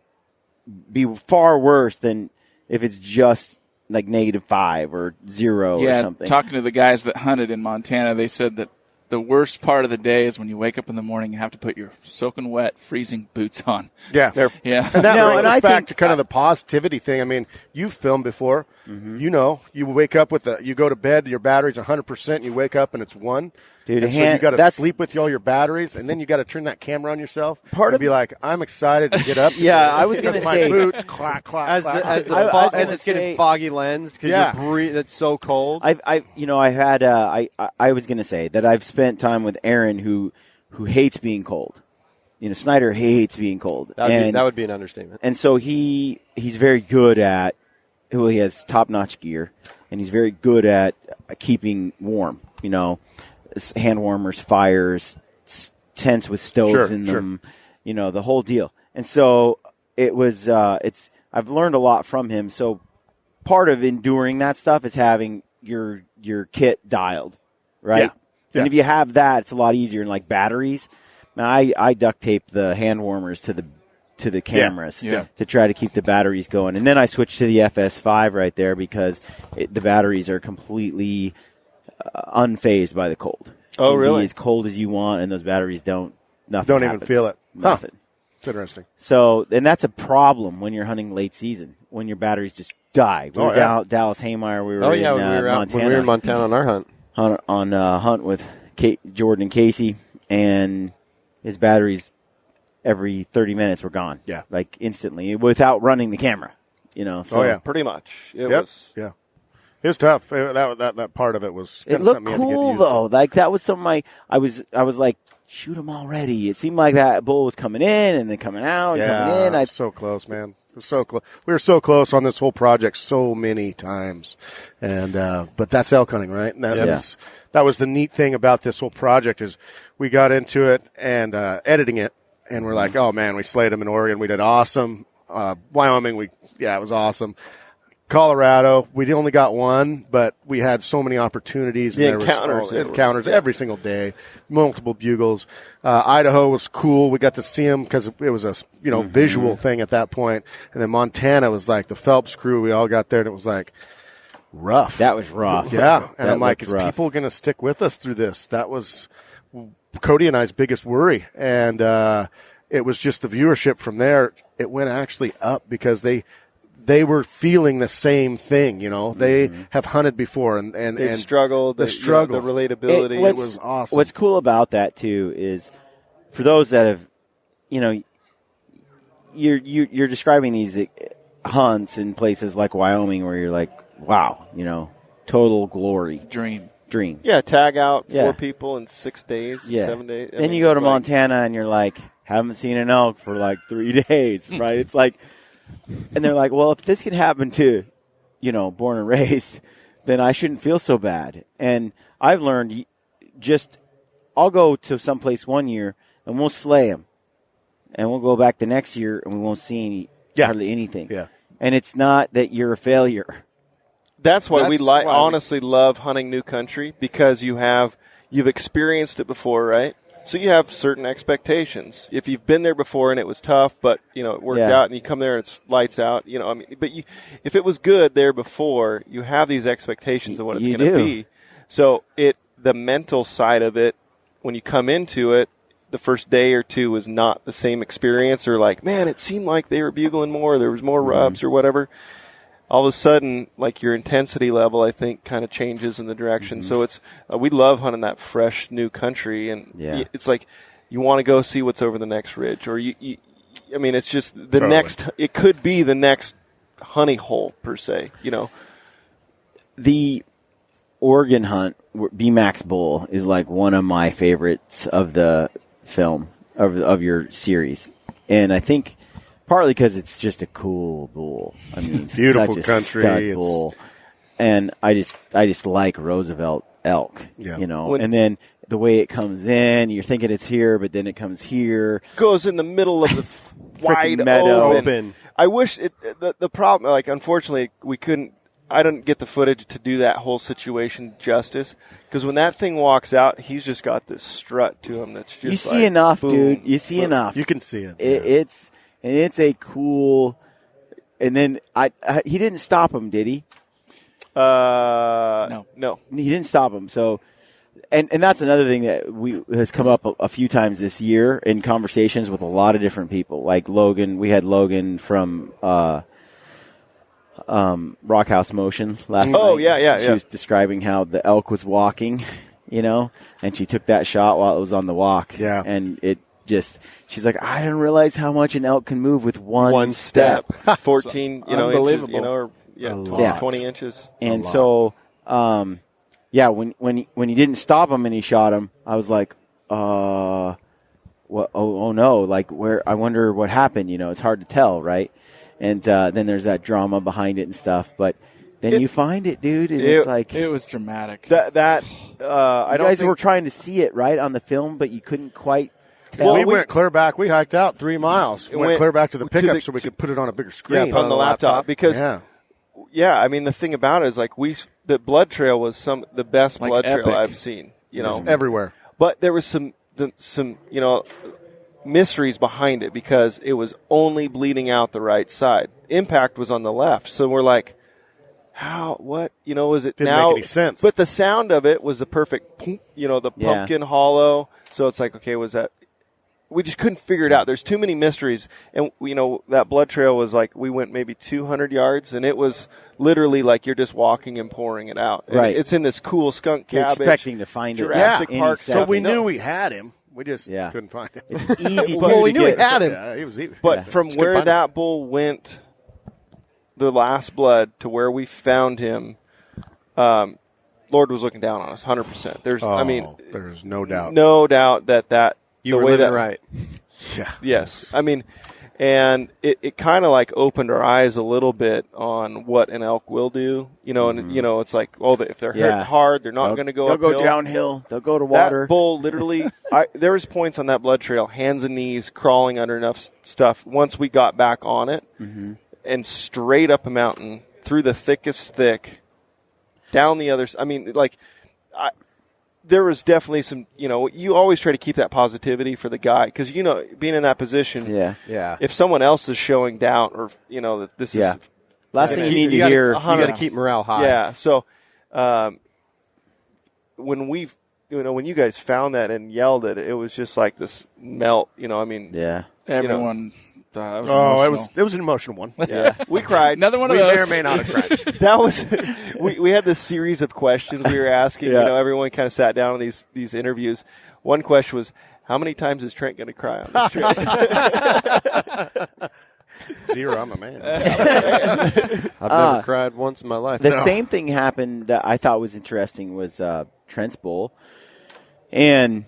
be far worse than if it's just like -5 or 0 or something. Talking to the guys that hunted in Montana, they said that the worst part of the day is when you wake up in the morning and have to put your soaking wet, freezing boots on. Yeah. Yeah. And that brings us back to kind of the positivity thing. I mean, you've filmed before. Mm-hmm. You wake up you go to bed, your battery's 100%, you wake up and it's 1. Dude, and so you got to sleep with all your batteries, and then you got to turn that camera on yourself and be like, I'm excited to get up. I was going to say. My boots, clack, clack, as it's getting foggy lens because it's so cold. I was going to say that I've spent time with Aaron who hates being cold. Snyder hates being cold. That would be an understatement. And so he's very good at, he has top-notch gear, and he's very good at keeping warm, hand warmers, fires, tents with stoves in them, the whole deal. And so it was, I've learned a lot from him. So part of enduring that stuff is having your kit dialed, right? Yeah. And if you have that, it's a lot easier. And like batteries, I duct tape the hand warmers to the cameras to try to keep the batteries going. And then I switched to the FS5 right there because the batteries are completely unfazed by the cold. Oh, really? Be as cold as you want, and those batteries don't even feel it. Nothing. Huh. It's interesting. So, and that's a problem when you're hunting late season, when your batteries just die. We were down Dallas Haymire. We were in Montana. When we were in Montana on our hunt. On a hunt with Jordan and Casey, and his batteries every 30 minutes were gone. Yeah. Like instantly, without running the camera. So pretty much. It was. Yeah. It was tough. That part of it was. It looked cool though. Like that was something I was like, shoot him already. It seemed like that bull was coming in and then coming out and coming in. So close, man. It was so close. We were so close on this whole project so many times, and but that's elk hunting, right? And that was the neat thing about this whole project is we got into it and editing it, and we're like, oh man, we slayed them in Oregon. We did awesome. Wyoming, it was awesome. Colorado, we only got 1, but we had so many opportunities. The and encounters every single day, multiple bugles. Idaho was cool. We got to see them because it was a visual thing at that point. And then Montana was like the Phelps crew. We all got there, and it was like rough. That was rough. Yeah, and I'm like, is people going to stick with us through this? That was Kody and I's biggest worry, and it was just the viewership from there. It went actually up because they were feeling the same thing, They have hunted before and struggled. The struggle, the relatability. It was awesome. What's cool about that too is for those that have, you're describing these hunts in places like Wyoming where you're like, wow, total glory, dream. extreme. Yeah, tag out 4 Yeah. people in 6 days, Yeah. 7 days. Then you go to Montana and you're like, haven't seen an elk for like 3 days, right? It's like, and they're like, well, if this can happen to, born and raised, then I shouldn't feel so bad. And I've learned I'll go to someplace one year and we'll slay them. And we'll go back the next year and we won't see hardly anything. Yeah. And it's not that you're a failure. That's why honestly love hunting new country, because you've experienced it before, right? So you have certain expectations. If you've been there before and it was tough, but it worked out, and you come there and it's lights out, but if it was good there before, you have these expectations of what it's going to be. So the mental side of it, when you come into it, the first day or two was not the same experience, or like, man, it seemed like they were bugling more, there was more rubs or whatever. All of a sudden, like, your intensity level, I think, kind of changes in the direction. So it's we love hunting that fresh new country, and it's like you want to go see what's over the next ridge, or it's just the next. It could be the next honey hole per se. The Oregon hunt, BMAX bull, is like one of my favorites of the film of your series, and I think. Partly because it's just a cool bull. I mean, it's beautiful such a country stud bull, and I just like Roosevelt elk. Yeah. And then the way it comes in, you're thinking it's here, but then it comes here, goes in the middle of the wide meadow. Open. I wish the problem, like, unfortunately, we couldn't. I didn't get the footage to do that whole situation justice, because when that thing walks out, he's just got this strut to him that's just. You see enough, boom, dude. You see boom. enough. You can see it. It's a cool. And then he didn't stop him, did he? No. He didn't stop him. So, and that's another thing that has come up a few times this year in conversations with a lot of different people. Like Logan, we had Logan from Rockhouse Motions last night. Oh, yeah. She was describing how the elk was walking, and she took that shot while it was on the walk. Yeah. And she's like, I didn't realize how much an elk can move with one step. 14, unbelievable. Inches, 20 inches. And so, when he didn't stop him and he shot him, I was like, what? Oh no! Like, where? I wonder what happened. It's hard to tell, right? And then there's that drama behind it and stuff, but. Then you find it, dude, and it's like it was dramatic. You guys were trying to see it right on the film, but you couldn't quite. Well, we went clear back. We hiked out 3 miles. Went clear back to the pickup so we could put it on a bigger screen. Yeah, on the laptop. Because, I mean, the thing about it is, like, the blood trail was the best blood trail I've seen. Everywhere. But there was some mysteries behind it, because it was only bleeding out the right side. Impact was on the left. So we're like, how, what, is it Didn't now? make any sense. But the sound of it was the perfect, the pumpkin hollow. So it's like, okay, was that? We just couldn't figure it out. There's too many mysteries. And, that blood trail was like, we went maybe 200 yards, and it was literally like you're just walking and pouring it out. And right. It's in this cool skunk cabbage. You're expecting to find Jurassic Park. So we knew we had him. We just couldn't find him. It's easy well, we knew we had him. Yeah, he was easy. But from where that bull went, the last blood, to where we found him, Lord was looking down on us, 100%. There's no doubt. No doubt that you were living right. Yeah. Yes. I mean, and it kind of like opened our eyes a little bit on what an elk will do, and it's like, if they're hit hard, they're not going to go uphill. They'll go downhill. They'll go to water. That bull literally, there was points on that blood trail, hands and knees, crawling under enough stuff. Once we got back on it, and straight up a mountain through the thickest thick, down the other. I mean, like, there was definitely some, you always try to keep that positivity for the guy, because, being in that position, if someone else is showing doubt, or, that this is. Last thing you need to hear. You got to keep morale high. Yeah. So, when when you guys found that and yelled it, it was just like this melt, Everyone. It was an emotional one. Yeah, we cried. Another one of we those. may or may not have cried. That was we had this series of questions we were asking. Everyone kind of sat down on these interviews. One question was, how many times is Trent going to cry on this trip? 0, I'm a man. I've never cried once in my life. The same thing happened that I thought was interesting was Trent's bull. And,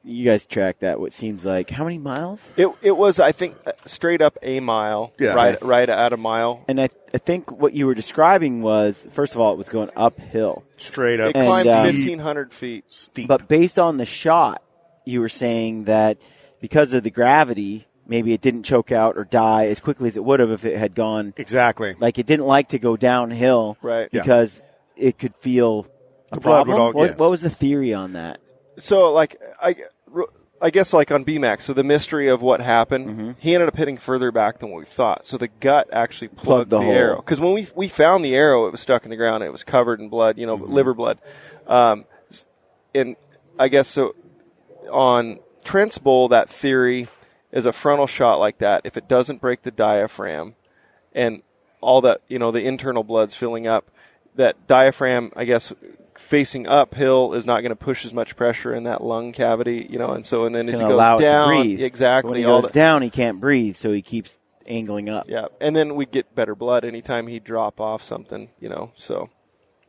you guys track that, what seems like, how many miles? It was, I think, straight up a mile, right at a mile. And I think what you were describing was, first of all, it was going uphill. Straight up. It climbed 1,500 feet. Steep. But based on the shot, you were saying that because of the gravity, maybe it didn't choke out or die as quickly as it would have if it had gone. Exactly. Like it didn't like to go downhill because it could feel a problem. What was the theory on that? So, I guess like on BMAX, so the mystery of what happened, he ended up hitting further back than what we thought. So the gut actually plugged the arrow. Because when we found the arrow, it was stuck in the ground. It was covered in blood, liver blood. And I guess so on Trent's bull, that theory is a frontal shot like that. If it doesn't break the diaphragm and all that, the internal blood's filling up, that diaphragm, I guess, facing uphill is not going to push as much pressure in that lung cavity, and then as he goes down, exactly. When he goes down, he can't breathe, so he keeps angling up. Yeah, and then we'd get better blood anytime he'd drop off something, so.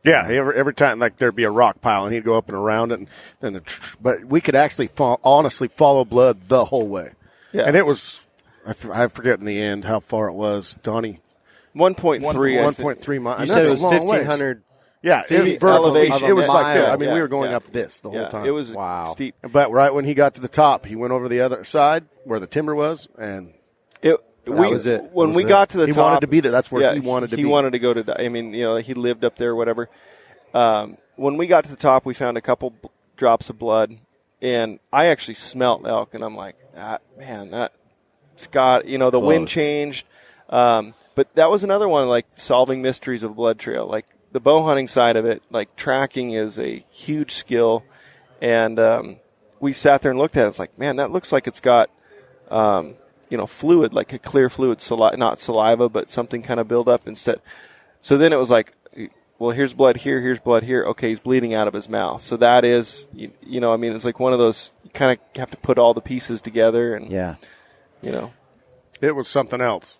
Yeah, every time there'd be a rock pile and he'd go up and around it, and then but we could actually honestly follow blood the whole way. Yeah, and it was I forget in the end how far it was, Donnie. 1.3 miles. You said it was 1,500. Yeah, feet elevation. It was like this. I mean, yeah, we were going up this the whole time. It was steep. But right when he got to the top, he went over the other side where the timber was, and that was it. When we got to the top, he wanted to be there. That's where he wanted to be. He wanted to go to. I mean, he lived up there, whatever. When we got to the top, we found a couple drops of blood, and I actually smelt elk, and I'm like, Scott, the wind changed. But that was another one, like solving mysteries of blood trail, like. The bow hunting side of it, like tracking is a huge skill. And we sat there and looked at it. It's like, man, that looks like it's got, fluid, like a clear fluid, not saliva, but something kind of build up instead. So then it was like, well, here's blood here, here's blood here. Okay, he's bleeding out of his mouth. So that is, it's like one of those, you kind of have to put all the pieces together. And, It was something else.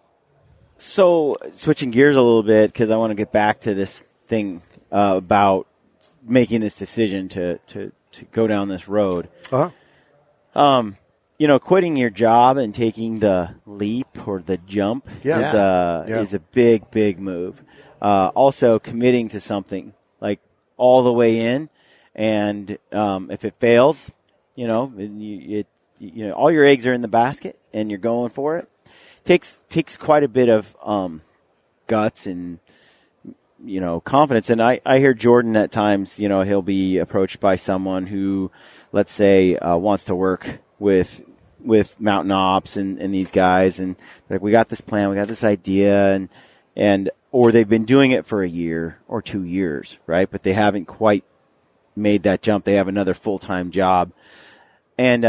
So switching gears a little bit, because I want to get back to this thing about making this decision to go down this road. Quitting your job and taking the leap or the jump is a big move. Also committing to something like all the way in, and if it fails, all your eggs are in the basket and you're going for it. Takes quite a bit of guts and confidence. And I hear Jordan at times, he'll be approached by someone who, let's say, wants to work with Mountain Ops and these guys, and like, we got this plan, we got this idea, or they've been doing it for a year or 2 years, right? But they haven't quite made that jump. They have another full-time job. And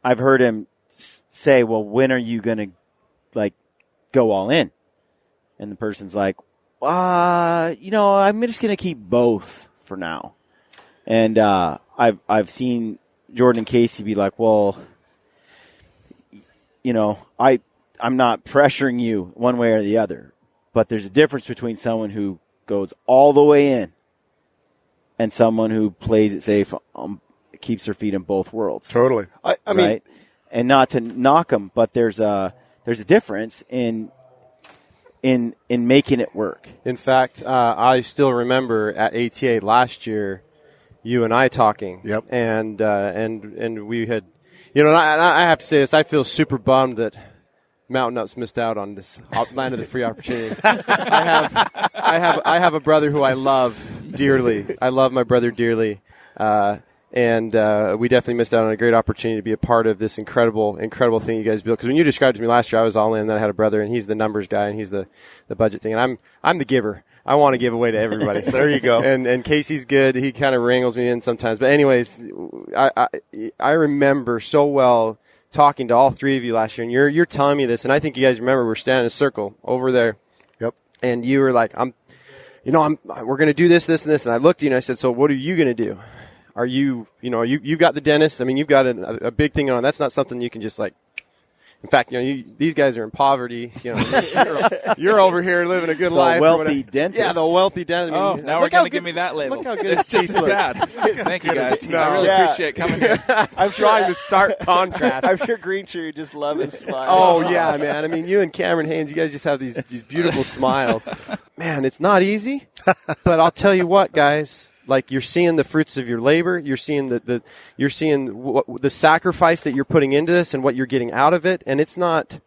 I've heard him say, well, when are you going to go all in? And the person's like, I'm just going to keep both for now. And I've seen Jordan and Casey be like, well, I'm not pressuring you one way or the other, but there's a difference between someone who goes all the way in and someone who plays it safe, keeps their feet in both worlds. Totally. I mean, right? And not to knock them, but there's a difference in making it work. In fact, I still remember at ATA last year, you and I talking. Yep. And we had, I have to say this. I feel super bummed that Mountain Ups missed out on this land of the free opportunity. I have a brother who I love dearly. I love my brother dearly. And we definitely missed out on a great opportunity to be a part of this incredible thing you guys built. Because when you described it to me last year, I was all in. Then I had a brother, and he's the numbers guy, and he's the budget thing. And I'm the giver. I want to give away to everybody. There you go. And Casey's good. He kind of wrangles me in sometimes. But anyways, I remember so well talking to all three of you last year, and you're telling me this, and I think you guys remember we're standing in a circle over there. Yep. And you were like, we're going to do this, and this. And I looked at you and I said, so what are you going to do? Are you've got the dentist. I mean, you've got a big thing on. That's not something you can just In fact, these guys are in poverty. You're over here living a good life. Wealthy dentist. Yeah, the wealthy dentist. Oh, now we're going to give me that label. Look how good it's just as bad. Thank you, guys. I really appreciate coming here. I'm trying to start contrast. I'm sure Green Tree just love his smile. Oh, yeah, man. I mean, you and Cameron Haynes, you guys just have these beautiful smiles. Man, it's not easy, but I'll tell you what, guys. Like, you're seeing the fruits of your labor. You're seeing the sacrifice that you're putting into this and what you're getting out of it. And it's not,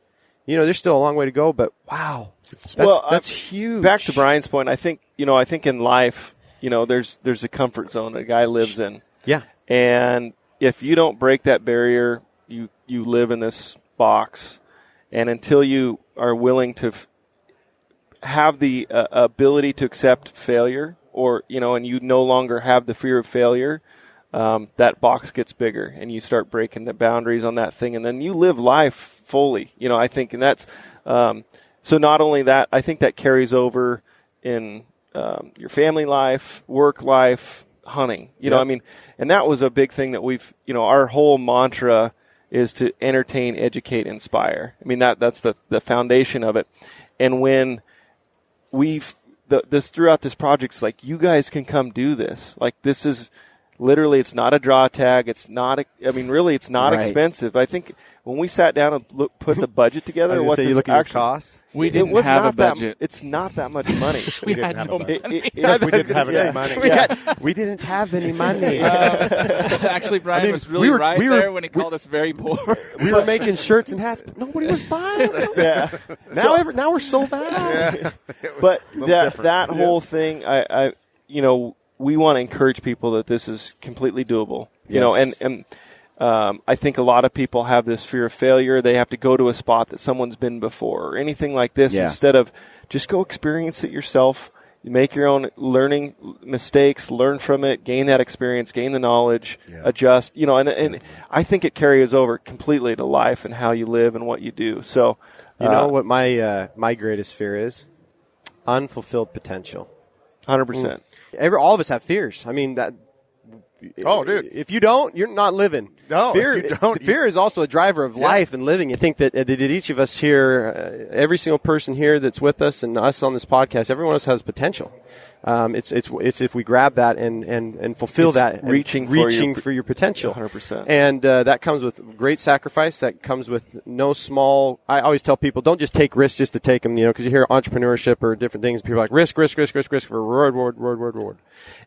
there's still a long way to go. But wow, that's huge. Back to Brian's point, I think in life, there's a comfort zone that a guy lives in. Yeah. And if you don't break that barrier, you live in this box. And until you are willing to have the ability to accept failure, or and you no longer have the fear of failure, that box gets bigger, and you start breaking the boundaries on that thing, and then you live life fully. I think, and that's so. Not only that, I think that carries over in your family life, work life, hunting. And that was a big thing that we've. Our whole mantra is to entertain, educate, inspire. I mean, that's the foundation of it, and when we've throughout this project, it's like, you guys can come do this. Like, this is literally, it's not a draw tag. It's not, really, it's not expensive. I think when we sat down and put the budget together, what you look at your costs? We didn't have a budget. It's not that much money. we had no money. We didn't have any money. We didn't have any money. Actually, Brian was really there when he called us very poor. We were making shirts and hats, but nobody was buying them. Yeah. Now we're sold out. Yeah. But that whole thing, I we want to encourage people that this is completely doable. And I think a lot of people have this fear of failure. They have to go to a spot that someone's been before or anything like this instead of just go experience it yourself. You make your own learning mistakes, learn from it, gain that experience, gain the knowledge, adjust. And I think it carries over completely to life and how you live and what you do. So, what my greatest fear is? Unfulfilled potential. 100%. All of us have fears. I mean, that. Oh, dude! If you don't, you're not living. No, fear, if you don't, fear is also a driver of life and living. You think that each of us here, every single person here that's with us and us on this podcast, everyone else has potential. It's if we grab that and fulfill that, reaching for your potential. 100%. And that comes with great sacrifice. That comes with no small. I always tell people, don't just take risks just to take them. Because you hear entrepreneurship or different things. People are like risk for reward.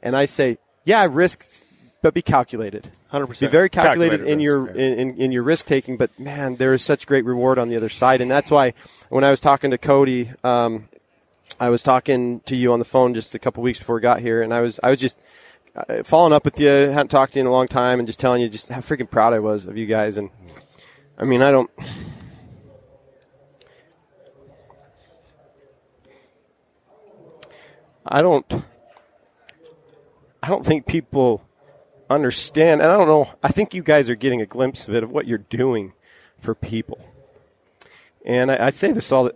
And I say, yeah, risks. But be calculated. 100%. Be very calculated in your in your risk taking. But man, there is such great reward on the other side, and that's why when I was talking to Kody, I was talking to you on the phone just a couple weeks before we got here, and I was just following up with you. Hadn't talked to you in a long time, and just telling you just how freaking proud I was of you guys. And I mean, I don't think people understand, and I don't know, I think you guys are getting a glimpse of it, of what you're doing for people. And I say this all the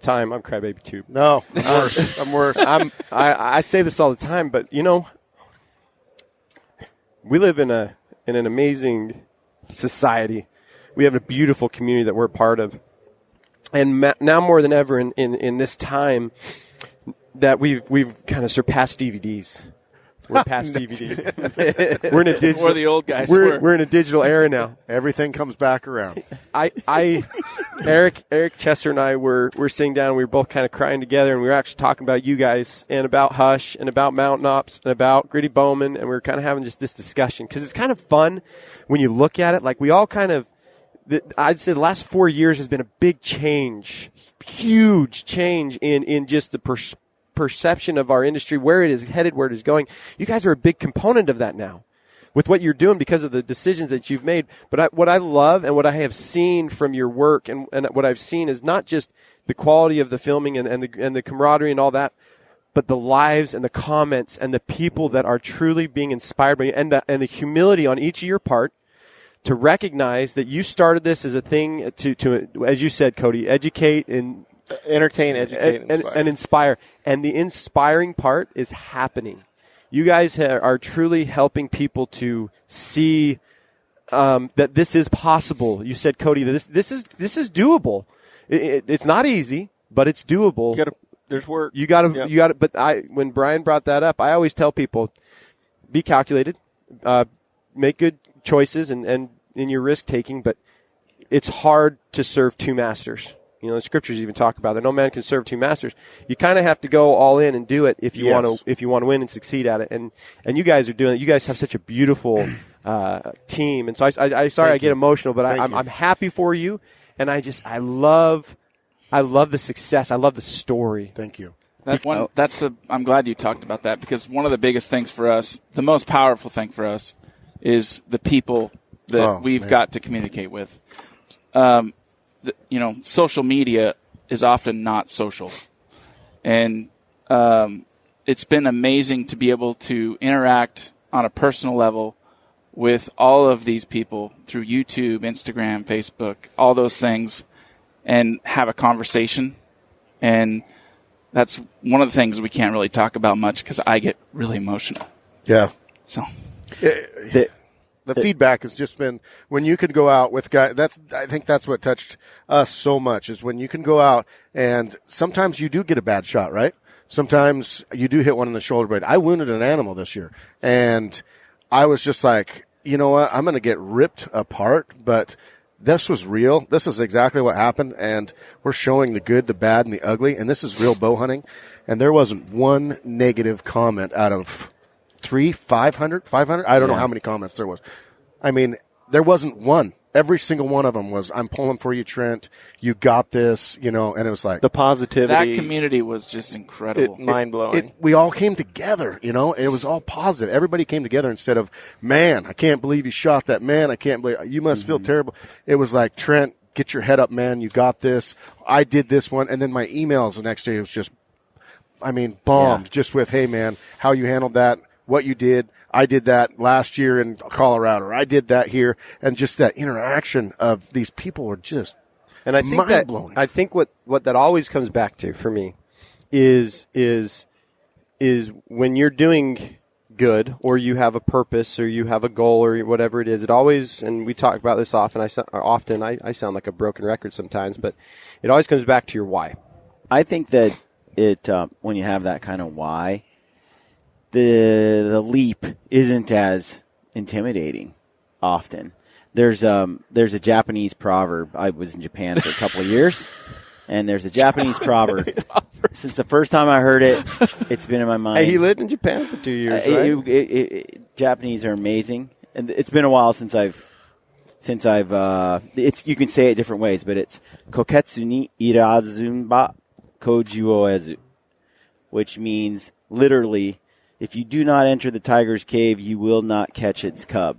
time. I'm crybaby too. No, I'm worse. I say this all the time, but we live in an amazing society. We have a beautiful community that we're a part of. And now more than ever in this time that we've kind of surpassed DVDs. We're past DVD. We're in a digital. We're the old guys. We're in a digital era now. Everything comes back around. Eric Chester and I were sitting down. We were both kind of crying together, and we were actually talking about you guys and about Hush and about Mountain Ops and about Gritty Bowmen, and we were kind of having just this discussion because it's kind of fun when you look at it. Like we all kind of, I'd say the last 4 years has been a big change, huge change in just the perception of our industry, where it is headed, where it is going. You guys are a big component of that now with what you're doing because of the decisions that you've made. But what I love and what I have seen from your work and what I've seen is not just the quality of the filming and the camaraderie and all that, but the lives and the comments and the people that are truly being inspired by you and the humility on each of your part to recognize that you started this as a thing to as you said, Kody, educate and entertain, educate, and inspire. And the inspiring part is happening. You guys are truly helping people to see that this is possible. You said, Kody, that this is doable. It's not easy, but it's doable. There's work. You got to. But when Brian brought that up, I always tell people, be calculated, make good choices, and in your risk taking. But it's hard to serve two masters. The scriptures even talk about that. No man can serve two masters. You kind of have to go all in and do it if you want to win and succeed at it. And you guys are doing it. You guys have such a beautiful team. And so I get emotional, but I'm happy for you. And I love the success. I love the story. Thank you. I'm glad you talked about that, because one of the biggest things for us, the most powerful thing for us, is the people that we've got to communicate with. Social media is often not social. And it's been amazing to be able to interact on a personal level with all of these people through YouTube, Instagram, Facebook, all those things, and have a conversation. And that's one of the things we can't really talk about much because I get really emotional. Yeah. So the feedback has just been when you can go out with guys. I think that's what touched us so much, is when you can go out and sometimes you do get a bad shot, right? Sometimes you do hit one in the shoulder blade. I wounded an animal this year, and I was just like, you know what? I'm going to get ripped apart, but this was real. This is exactly what happened, and we're showing the good, the bad, and the ugly, and this is real bow hunting. And there wasn't one negative comment out of 500? I don't know how many comments there was. I mean, there wasn't one. Every single one of them was, I'm pulling for you, Trent. You got this, and it was like the positivity. That community was just incredible. Mind-blowing. We all came together, it was all positive. Everybody came together instead of, man, I can't believe you shot that. Man, I can't believe you must feel terrible. It was like, Trent, get your head up, man. You got this. I did this one. And then my emails the next day was just, bombed just with, hey, man, how you handled that, what you did. I did that last year in Colorado, or I did that here, and just that interaction of these people were just mind-blowing. I think what that always comes back to for me is when you're doing good, or you have a purpose, or you have a goal, or whatever it is. It always, and we talk about this often. I sound like a broken record sometimes, but it always comes back to your why. I think that when you have that kind of why, the leap isn't as intimidating often. There's a Japanese proverb. I was in Japan for a couple of years, and there's a Japanese proverb. Since the first time I heard it, it's been in my mind. Hey, he lived in Japan for 2 years, right? Japanese are amazing, and it's been a while since I've. You can say it different ways, but it's koketsu ni irazunba kojuoezu, which means literally, if you do not enter the tiger's cave, you will not catch its cub.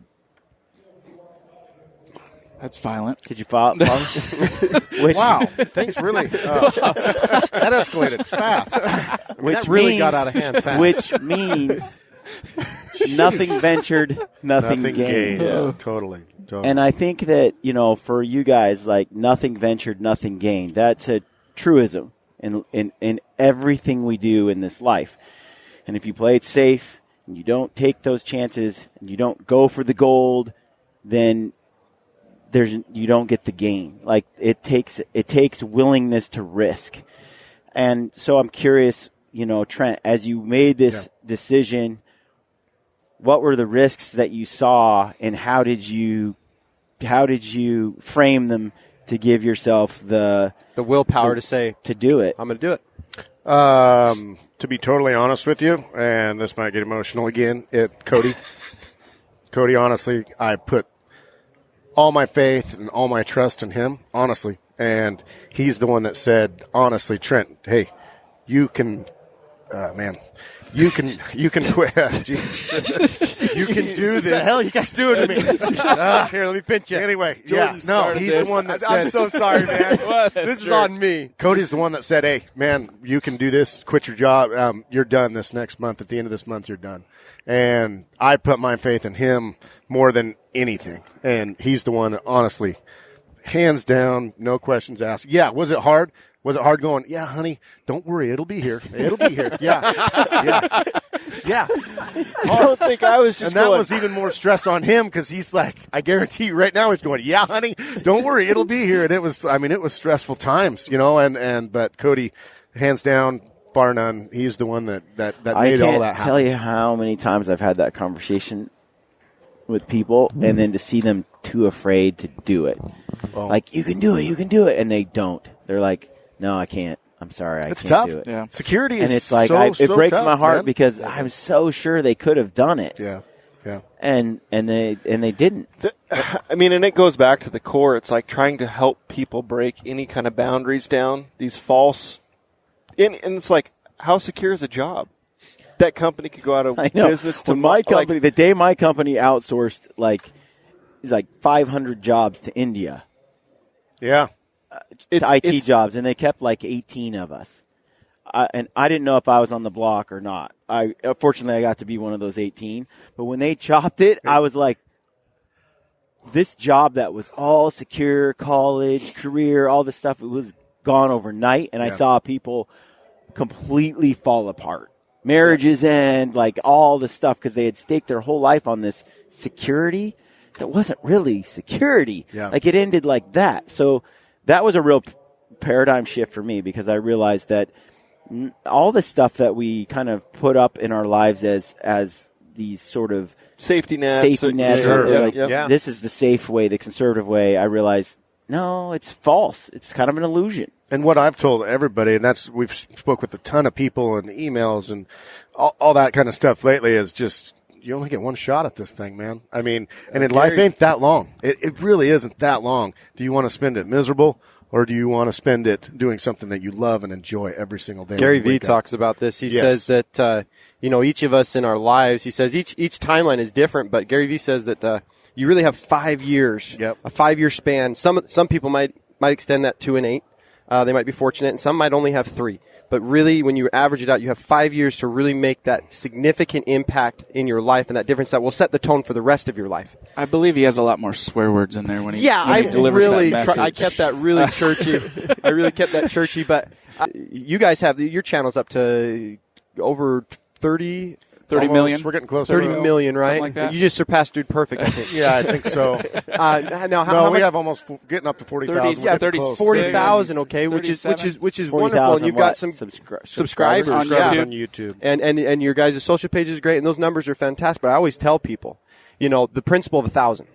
That's violent. Could you follow? Wow. Thanks, really. That escalated fast. That really got out of hand fast. Which means nothing ventured, nothing gained. Yeah, totally. And I think that, for you guys, like nothing ventured, nothing gained. That's a truism in everything we do in this life. And if you play it safe and you don't take those chances and you don't go for the gold, then you don't get the gain. Like it takes willingness to risk. And so I'm curious, Trent, as you made this decision, what were the risks that you saw, and how did you frame them to give yourself the willpower to say, to do it? I'm going to do it. To be totally honest with you, and this might get emotional again, Kody, honestly, I put all my faith and all my trust in him, honestly. And he's the one that said, honestly, Trent, hey, you can, you can quit. You can do this. What the hell you guys doing to me? Here, let me pinch you. Anyway, he's this. the one that said. I'm so sorry, man. This is on me. Cody's the one that said, hey, man, you can do this. Quit your job. You're done this next month. At the end of this month, you're done. And I put my faith in him more than anything. And he's the one that honestly hands down, no questions asked. Yeah, was it hard? Was it hard going, yeah, honey, don't worry, it'll be here. It'll be here. Yeah. Yeah. I don't think I was just and that was even more stress on him because he's like, I guarantee you right now he's going, yeah, honey, don't worry, it'll be here. And it was stressful times, but Kody, hands down, bar none, he's the one that made all that happen. I can't tell you how many times I've had that conversation with people and then to see them too afraid to do it. Well, like, you can do it, and they don't. They're like, no, I can't. I'm sorry, I can't tough. do it. Yeah. Security is and it's like so it breaks tough, my heart man. because I'm so sure they could have done it. Yeah. And they didn't. And it goes back to the core. It's like trying to help people break any kind of boundaries down. These false, and it's like, how secure is a job? That company could go out of business to my company. The day my company outsourced, it's like 500 jobs to India. Yeah. To IT jobs, and they kept like 18 of us. And I didn't know if I was on the block or not. Fortunately, I got to be one of those 18. But when they chopped it, I was like, this job that was all secure, college, career, all this stuff, it was gone overnight. And I saw people completely fall apart. Marriages end, like all this stuff, because they had staked their whole life on this security that wasn't really security. Yeah. Like, it ended like that. So that was a real paradigm shift for me, because I realized that all the stuff that we kind of put up in our lives as these sort of safety nets, Sure. This is the safe way, the conservative way, I realized, no, it's false. It's kind of an illusion. And what I've told everybody, and we've spoke with a ton of people and emails and all that kind of stuff lately, is just, you only get one shot at this thing, man. Life ain't that long. It really isn't that long. Do you want to spend it miserable, or do you want to spend it doing something that you love and enjoy every single day? Gary Vee talks about this. He says that, each of us in our lives, he says each timeline is different, but Gary Vee says that you really have 5 years, a 5-year span. Some people might extend that to an 8. They might be fortunate, and some might only have 3. But really, when you average it out, you have 5 years to really make that significant impact in your life, and that difference that will set the tone for the rest of your life. I believe he has a lot more swear words in there when he delivers that message. I kept that really churchy. I really kept that churchy. But you guys have your channel's up to over 30 million. We're getting close. 30 million, right? Something like that. You just surpassed Dude Perfect, I think. Yeah, I think so. Now, how we much? have almost getting up to 40,000. Yeah, 40,000. Okay, which is wonderful. And you've got some subscribers on YouTube. And your guys' social page is great, and those numbers are fantastic. But I always tell people, the principle of 1,000.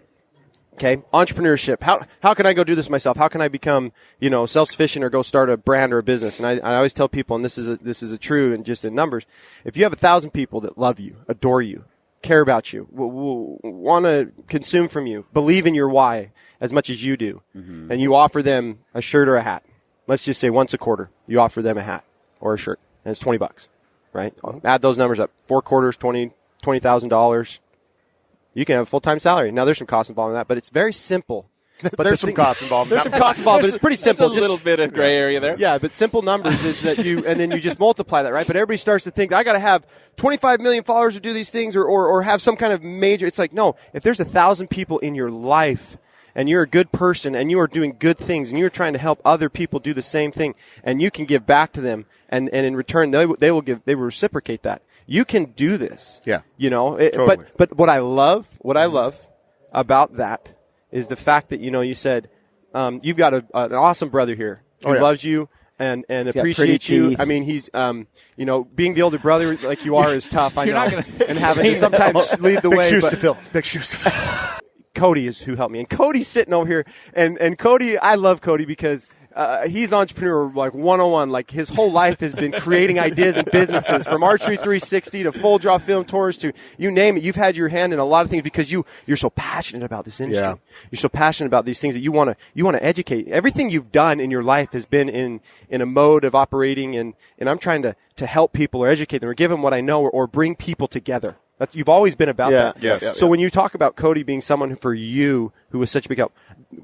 Okay, entrepreneurship. How can I go do this myself? How can I become, self-sufficient or go start a brand or a business? And I always tell people, and this is a true and just in numbers, if you have 1,000 people that love you, adore you, care about you, want to consume from you, believe in your why as much as you do, and you offer them a shirt or a hat. Let's just say once a quarter, you offer them a hat or a shirt, and it's $20, right? Add those numbers up. 4 quarters, $20,000. You can have a full-time salary. Now, there's some cost involved in that, but it's very simple. But there's some cost involved. There's some cost involved, but it's pretty simple. There's a little bit of gray area there. Yeah, but simple numbers is that and then you just multiply that, right? But everybody starts to think, I got to have 25 million followers to do these things or have some kind of major. It's like, no, if there's 1,000 people in your life and you're a good person and you are doing good things and you're trying to help other people do the same thing and you can give back to them and in return they will reciprocate that. You can do this. Yeah. Totally. But what I love about that is the fact that, you said you've got an awesome brother here who loves you and appreciates you. Teeth. I mean, he's, being the older brother like you are is tough, I know. And having to sometimes lead the way. Big shoes to fill. Big shoes to fill. Cody is who helped me. And Cody's sitting over here. And Kody, I love Kody because he's entrepreneur like 101. Like his whole life has been creating ideas and businesses, from Archery 360 to Full Draw Film Tours to you name it. You've had your hand in a lot of things because you're so passionate about this industry. Yeah. You're so passionate about these things that you want to educate. Everything you've done in your life has been in a mode of operating, and I'm trying to help people or educate them or give them what I know or bring people together. You've always been about that. Yes. So when you talk about Kody being someone for you who was such a big help,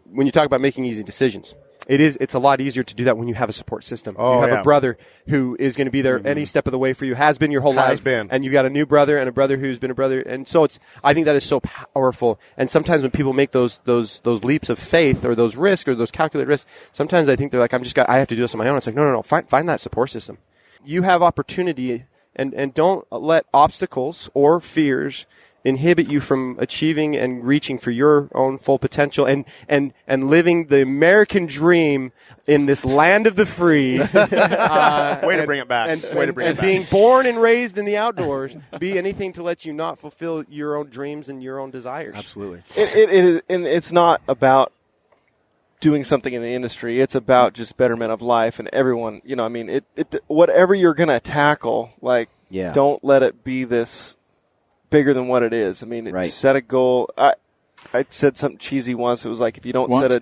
when you talk about making easy decisions, it's a lot easier to do that when you have a support system. Oh, you have yeah. a brother who is going to be there any step of the way for you, has been your whole life. And you got a new brother and a brother who's been a brother. And so I think that is so powerful. And sometimes when people make those leaps of faith or those risks or those calculated risks, sometimes I think they're like, I have to do this on my own. It's like, no. Find that support system. You have opportunity, and don't let obstacles or fears inhibit you from achieving and reaching for your own full potential and living the American dream in this land of the free. Way to bring it back. And being born and raised in the outdoors, be anything to let you not fulfill your own dreams and your own desires. Absolutely. It is, and it's not about doing something in the industry. It's about just betterment of life and everyone. You know, I mean, whatever you're going to tackle, like, don't let it be this bigger than what it is. I mean, set a goal. I said something cheesy once. It was like, if you don't set a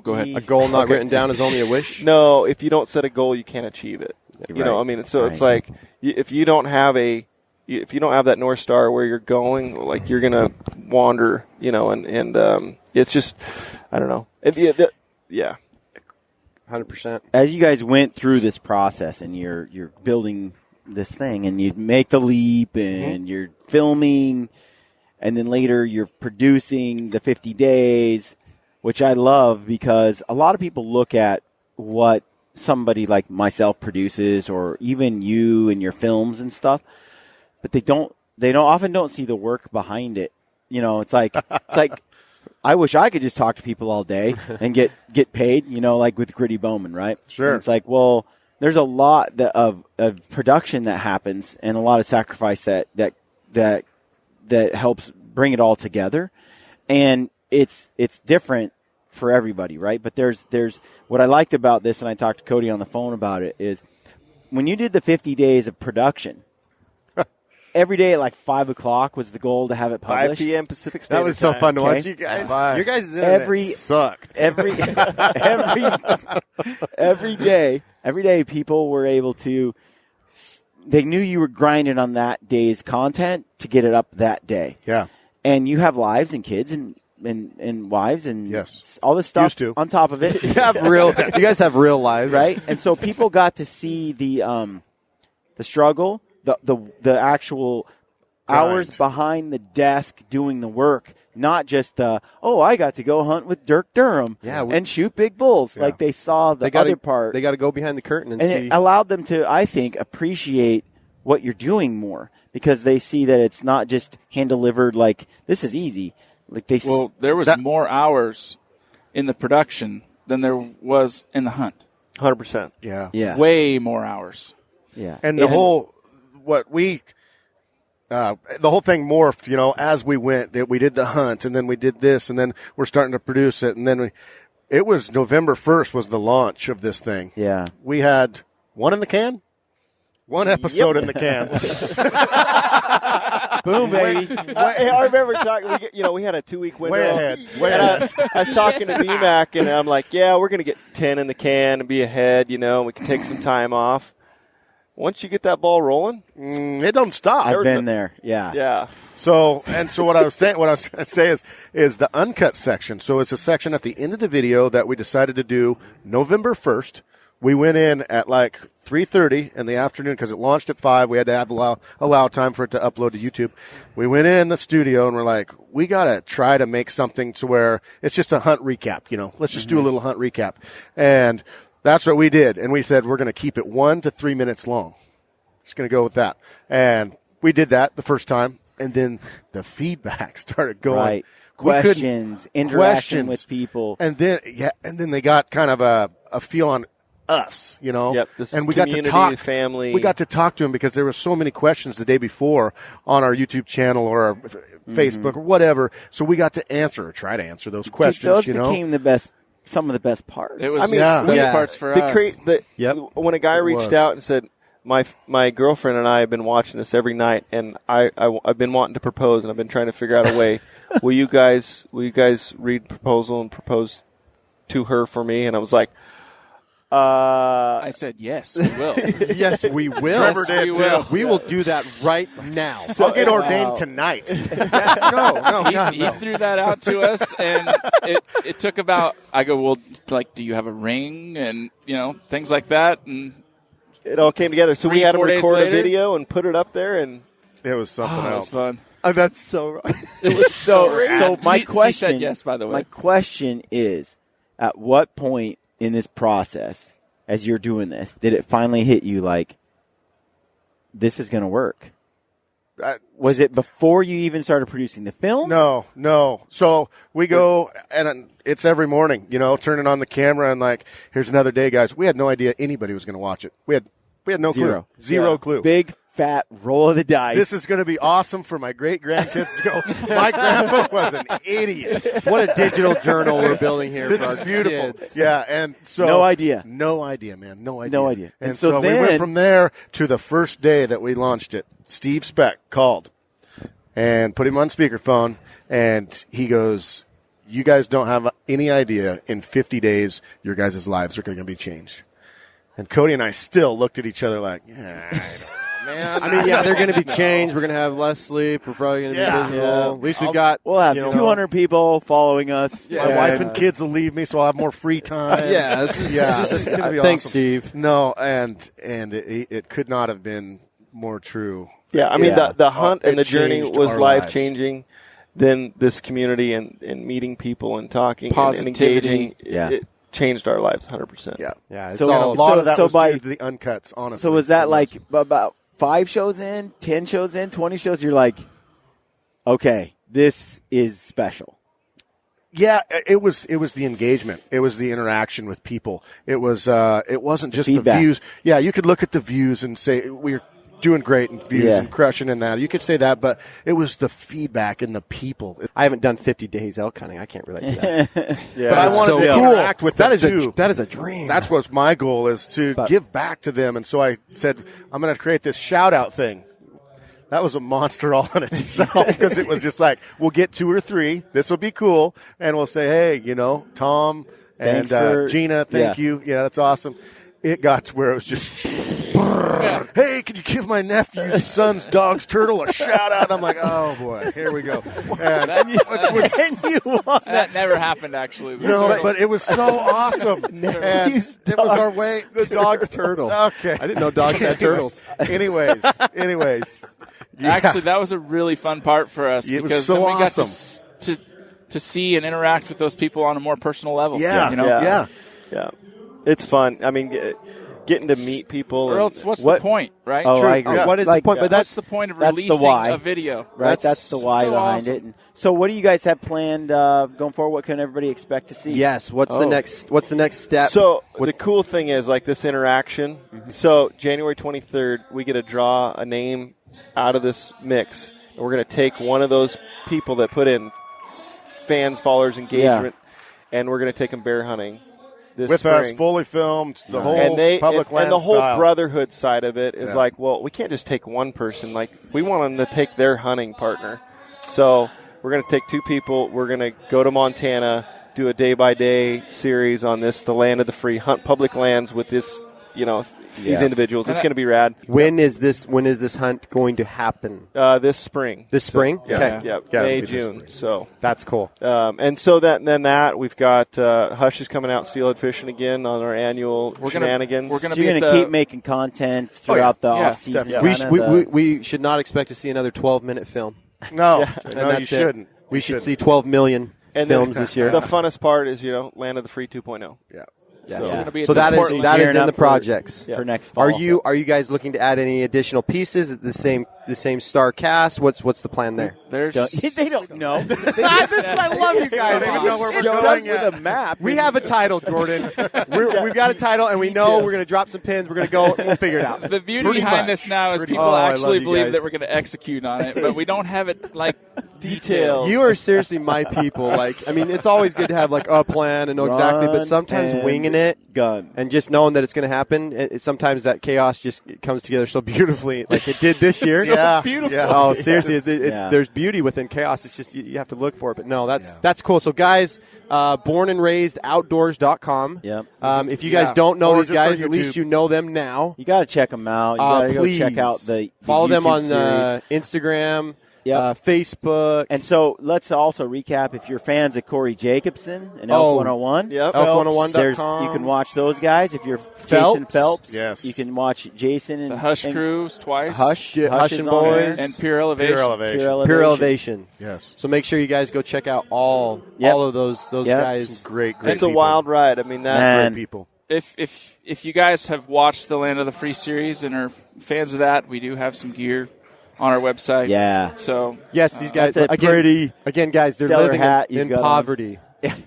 go ahead. A goal not written down is only a wish. No, if you don't set a goal, you can't achieve it. You know, I mean, so it's like if you don't have that North Star where you're going, like, you're gonna wander. You know, and it's just, I don't know. Yeah. 100%. As you guys went through this process and you're building this thing and you make the leap and you're filming and then later you're producing the 50 days, which I love because a lot of people look at what somebody like myself produces or even you and your films and stuff, but they often don't see the work behind it. You know, it's like I wish I could just talk to people all day and get paid, you know, like with Gritty Bowmen, right? Sure. And it's like, well, there's a lot of production that happens and a lot of sacrifice that helps bring it all together. And it's different for everybody, right? But there's what I liked about this, and I talked to Kody on the phone about it, is when you did the 50 days of production, every day at like 5 o'clock was the goal to have it published. 5 p.m. Pacific Standard Time. That was so fun to watch you guys. Your guys' internet sucked. Every day people were able to, they knew you were grinding on that day's content to get it up that day. Yeah. And you have lives and kids and wives and all this stuff on top of it. You guys have real lives. Right? And so people got to see the struggle, the actual hours behind the desk doing the work, not just I got to go hunt with Dirk Durham and shoot big bulls. Yeah. Like they saw the other part. They got to go behind the curtain and see. It allowed them to, I think, appreciate what you're doing more because they see that it's not just hand-delivered like, this is easy. Like there was more hours in the production than there was in the hunt. 100%. Yeah. Way more hours. Yeah. And the whole thing morphed, you know, as we went. We did the hunt, and then we did this, and then we're starting to produce it, and then it was November 1st was the launch of this thing. Yeah. We had one in the can, one episode in the can. Boom, baby. I remember talking, we had a 2-week window. Way ahead. I was talking to BMAC, and I'm like, we're going to get 10 in the can and be ahead, you know, we can take some time off. Once you get that ball rolling, it don't stop. I've been there. Yeah. Yeah. So what I was trying to say is the uncut section. So it's a section at the end of the video that we decided to do November 1st. We went in at like 3:30 in the afternoon because it launched at 5. We had to have allow time for it to upload to YouTube. We went in the studio and we're like, we got to try to make something to where it's just a hunt recap, you know. Let's just do a little hunt recap. And that's what we did. And we said we're going to keep it 1 to 3 minutes long. Just going to go with that. And we did that the first time. And then the feedback started going. Right. Questions, interaction with people. And then they got kind of a feel on us, you know. Yep, this and we community, got to talk, family. We got to talk to him because there were so many questions the day before on our YouTube channel or our Facebook or whatever. So we got to try to answer those questions. Those you know, became some of the best parts. It was best parts for us. When a guy reached out and said, my girlfriend and I have been watching this every night, and I've been wanting to propose, and I've been trying to figure out a way. Will you guys read proposal and propose to her for me? And I was like, I said, yes, we will. Yes, we will. Trevor did, we will. We will do that right now. So I'll get ordained tonight. He threw that out to us, and it took about. I go, well, like, do you have a ring, and things like that, and it all came together. So we had to record a video and put it up there, and it was something else. It was fun. That's so right. It was so my question. She said yes, by the way. My question is, at what point in this process, as you're doing this, did it finally hit you like, this is going to work? Was it before you even started producing the films? No. So we go, and it's every morning, turning on the camera and like, here's another day, guys. We had no idea anybody was going to watch it. We had no clue. Zero clue. Big fat roll of the dice. This is going to be awesome for my great-grandkids to go, my grandpa was an idiot. What a digital journal we're building here. This for is our beautiful. kids. Yeah, and so. No idea, man. No idea. And so we went from there to the first day that we launched it. Steve Speck called and put him on speakerphone, and he goes, you guys don't have any idea, in 50 days, your guys' lives are going to be changed. And Kody and I still looked at each other like, yeah, I don't know, man. I mean, yeah, they're going to be changed. We're going to have less sleep. We're probably going to be miserable. Yeah. At least we'll have 200 people following us. My wife and kids will leave me, so I'll have more free time. This is going to be Thanks, awesome. Steve. No, and it could not have been more true. Yeah, I mean, the hunt and the journey changed was our life-changing. Then this community and meeting people and talking and engaging, it changed our lives 100%. Yeah. So a lot of that was by due to the uncuts, honestly. So was that like about 5 shows in, 10 shows in, 20 shows? You're like, okay, this is special. Yeah, it was the engagement. It was the interaction with people. It wasn't just the views. Yeah, you could look at the views and say we're doing great in views and crushing in that. You could say that, but it was the feedback and the people. I haven't done 50 days elk hunting. I can't relate to that. But I wanted to interact with them too. That is a dream. That's what's my goal, is to give back to them. And so I said, I'm going to create this shout-out thing. That was a monster all in itself, because it was just like, we'll get 2 or 3. This will be cool. And we'll say, hey, Tom and Gina, thank you. Yeah, that's awesome. It got to where it was just, hey, could you give my nephew's son's dog's turtle a shout-out? I'm like, oh, boy, here we go. And that never happened, actually. No, but it was so awesome. And it was our way. The dog's turtle. Okay. I didn't know dogs had turtles. Anyways. Yeah. Actually, that was a really fun part for us. It was because so then we awesome. got to see and interact with those people on a more personal level. Yeah. It's fun. I mean, getting to meet people. Or else, what's the point, right? Oh, True. I agree. What is the point? But what's the point of releasing a video? Right, that's the why behind it. And so what do you guys have planned going forward? What can everybody expect to see? Yes. What's the next step? So the cool thing is, like, this interaction. Mm-hmm. So January 23rd, we get to draw a name out of this mix, and we're going to take one of those people that put in fans, followers, engagement, and we're going to take them bear hunting. With spring. Us, fully filmed, the whole public land and the whole style. brotherhood side of it is like, well, we can't just take one person. Like, we want them to take their hunting partner. So we're going to take 2 people. We're going to go to Montana, do a day-by-day series on this, the land of the free, hunt public lands with this, these individuals. It's going to be rad. When is this hunt going to happen? This spring. This spring? Okay. Yeah, May, June. So that's cool. And so then we've got Hush is coming out steelhead fishing again on our annual shenanigans. We're going to keep making content throughout the off season. We should not expect to see another 12-minute film. No, you shouldn't. We should see 12 million films this year. The funnest part is land of the free 2.0. Yeah. So that is in the projects for next fall. Are you guys looking to add any additional pieces? The same star cast? What's the plan there? They don't know. I love you guys. They don't even know where we're going with a map. We have a title, Jordan. We've got a title, and we know we're going to drop some pins. We're going to go, and we'll figure it out. The beauty behind this now is people actually believe that we're going to execute on it, but we don't have it detailed. You are seriously my people. It's always good to have a plan and know exactly, but sometimes winging it and just knowing that it's going to happen. Sometimes that chaos just comes together so beautifully, like it did this year. so beautiful. Yeah. Oh, seriously, there's beauty within chaos. It's just you have to look for it. But no, that's cool. So, guys, bornandraisedoutdoors.com. Yep. If you guys don't know Or these just on guys, at least YouTube. you know them now. You got to check them out. You got to go check out the follow them YouTube on series. Instagram, Yep. Facebook. And so let's also recap, if you're fans of Corey Jacobson and Elk 101, Yep. Elk101.com. you can watch those guys. If you're Phelps. Jason Phelps, Yes. you can watch Jason and The Hush and Crews twice. Hush Yeah, Hush is and on there. Boys. And Pure Elevation. Pure elevation. Pure Elevation. Yes. So make sure you guys go check out all of those Yep. guys. Some great It's a people. wild ride. I mean, that Man. Great people. If you guys have watched the Land of the Free series and are fans of that, we do have some gear on our website. Yeah. So Yes, these guys. That's a pretty Again, guys, they're stellar living hat in you've got on. poverty.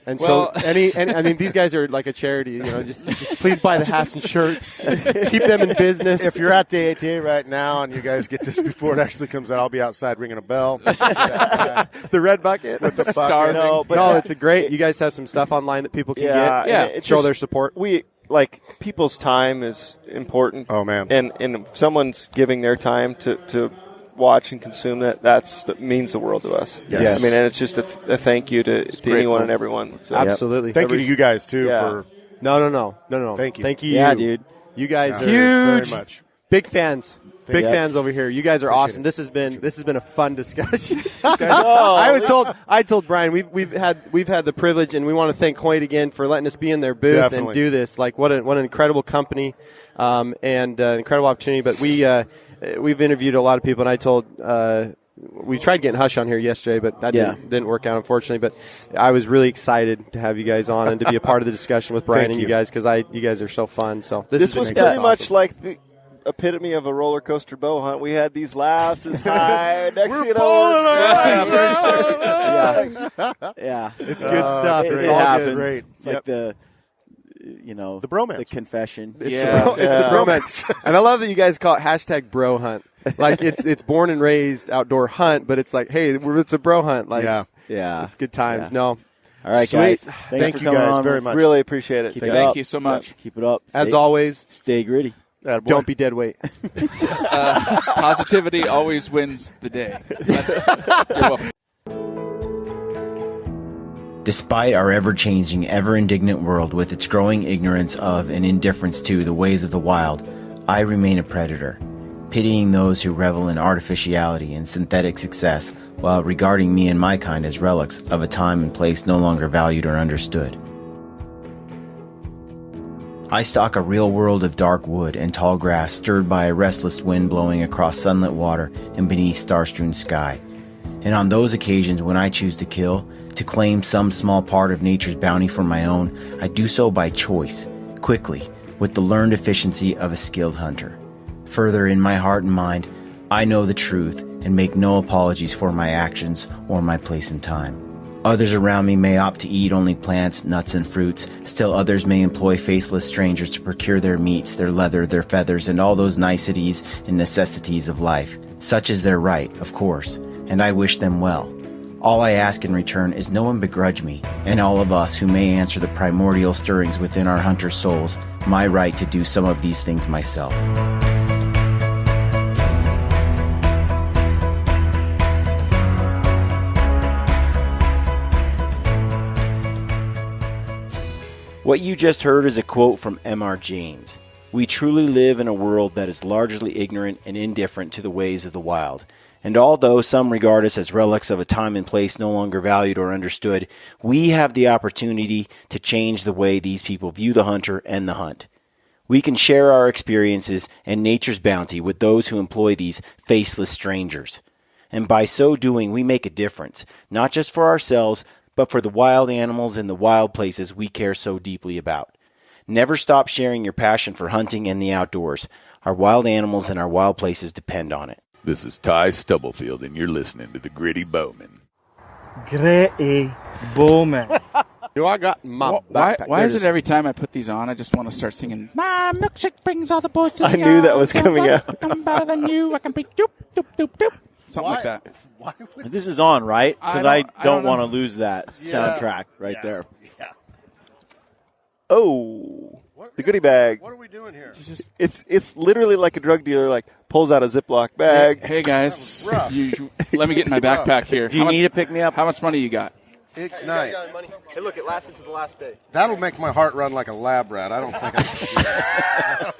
And Well- so, I mean, these guys are like a charity. Just please buy the hats and shirts. Keep them in business. If you're at the ATA right now and you guys get this before it actually comes out, I'll be outside ringing a bell. the red bucket With the Star- bucket. No, but no, it's a great. You guys have some stuff online that people can Yeah, get. Yeah. and it's Show just- their support. We like people's time is important. Oh, man. And if someone's giving their time to watch and consume that means the world to us. Yes. I mean, and it's just a thank you to anyone and everyone. So. Absolutely. Thank you to you guys, too, Yeah. for No. Thank you. Thank you. Yeah, dude. You guys are very much. big fans. Big you. fans over here. You guys are awesome. it. This has been a fun discussion. I told Brian we've had the privilege, and we want to thank Hoyt again for letting us be in their booth Definitely. and do this. Like what an incredible company, and an incredible opportunity. But we've interviewed a lot of people, and I told. We tried getting Hush on here yesterday, but that didn't work out, unfortunately. But I was really excited to have you guys on and to be a part of the discussion with Brian Thank and you you. guys because you guys are so fun. So This has was been pretty much awesome. like the epitome of a roller coaster bow hunt. We had these laughs as high. Next thing you know, Yeah. It's good stuff. It It's all happens. good. Great. It's like the bromance. the confession. It's Yeah. the bromance. And I love that you guys call it #bro hunt. Like it's born and raised outdoor hunt, but it's like, hey, it's a bro hunt. Like, Yeah. it's good times. Yeah. No, All right, Sweet. guys. Thank for you coming guys on. very Let's much. really appreciate it. Keep it Thank up. you so much. Keep it up. as Stay- always, stay gritty. don't be dead weight. Positivity always wins the day. You're welcome. Despite our ever-changing, ever-indignant world with its growing ignorance of and indifference to the ways of the wild, I remain a predator, pitying those who revel in artificiality and synthetic success while regarding me and my kind as relics of a time and place no longer valued or understood. I stalk a real world of dark wood and tall grass stirred by a restless wind blowing across sunlit water and beneath star-strewn sky. And on those occasions when I choose to kill, to claim some small part of nature's bounty for my own, I do so by choice, quickly, with the learned efficiency of a skilled hunter. Further, in my heart and mind, I know the truth and make no apologies for my actions or my place in time. Others around me may opt to eat only plants, nuts, and fruits. Still others may employ faceless strangers to procure their meats, their leather, their feathers, and all those niceties and necessities of life. Such is their right, of course, and I wish them well. All I ask in return is no one begrudge me, and all of us who may answer the primordial stirrings within our hunters' souls, my right to do some of these things myself. What you just heard is a quote from M.R. James. We truly live in a world that is largely ignorant and indifferent to the ways of the wild. And although some regard us as relics of a time and place no longer valued or understood, we have the opportunity to change the way these people view the hunter and the hunt. We can share our experiences and nature's bounty with those who employ these faceless strangers. And by so doing, we make a difference, not just for ourselves, but for the wild animals and the wild places we care so deeply about. Never stop sharing your passion for hunting and the outdoors. Our wild animals and our wild places depend on it. This is Ty Stubblefield, and you're listening to the Gritty Bowmen. Gritty Bowmen. I got my Why backpack. is There it is. every time I put these on, I just want to start singing, my milkshake brings all the boys to the I knew that was coming out. I'm better than you. I can be doop, doop, doop, doop. Something like that. Why would This is on, right? Because I I don't don't know. want to lose that soundtrack right there. Oh. the goodie bag. What are we doing here? It's literally like a drug dealer like pulls out a Ziploc bag. Hey guys, let me get in my backpack here. Do you need to pick me up? How much money you got? Ignite. Hey, look, it lasted to the last day. That'll make my heart run like a lab rat. I don't think I can do that.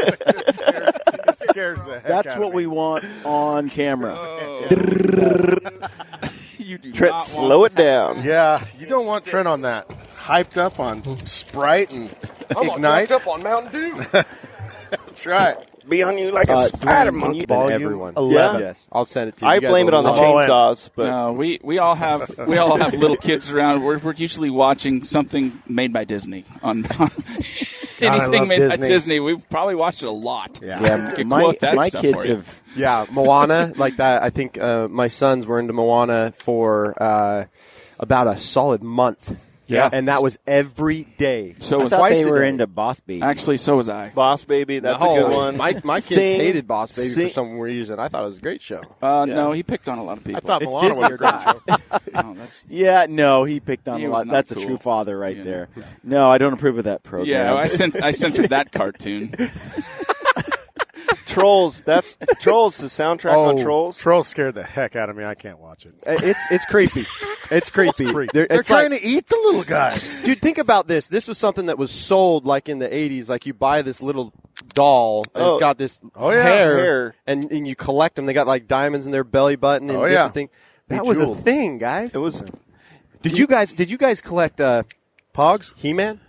It scares the heck That's out what of me. we want on camera. You do Trent, slow it down. Yeah, you don't want Trent on that. Hyped up on Sprite and Ignite. up on Mountain Dew. That's right. Be on you like a spider monkey. Volume Everyone. 11. Yeah. Yes, I'll send it to you. I You guys blame it will on the love chainsaws, but No, we all have little kids around. We're usually watching something made by Disney on anything love made by Disney. Disney. We've probably watched it a lot. Yeah, Could my quote that stuff kids for you. have. Yeah, Moana, like that. I think my sons were into Moana for about a solid month. Yeah. And that was every day. So I was thought twice they a were day. into Boss Baby. Actually, so was I. Boss Baby, that's a good one. My kids Sing, hated Boss Baby sing. for some reason. I thought it was a great show. No, he picked on a lot of people. I thought It's Moana was a Disney great or show. Oh, that's, Yeah, no, he picked on He a was lot. not That's a cool. true father right Yeah. there. No, I don't approve of that program. yeah, I censored that cartoon. Trolls, that's Trolls, the soundtrack on Trolls. Trolls scared the heck out of me. I can't watch it. It's creepy. It's creepy. They're It's trying like, to eat the little guys. dude, think about this. This was something that was sold like in the 80s. Like you buy this little doll and it's got this hair. And you collect them. They got like diamonds in their belly button and different things. That was a Bejeweled. thing, guys. It was. Did you guys collect Pogs? He-Man?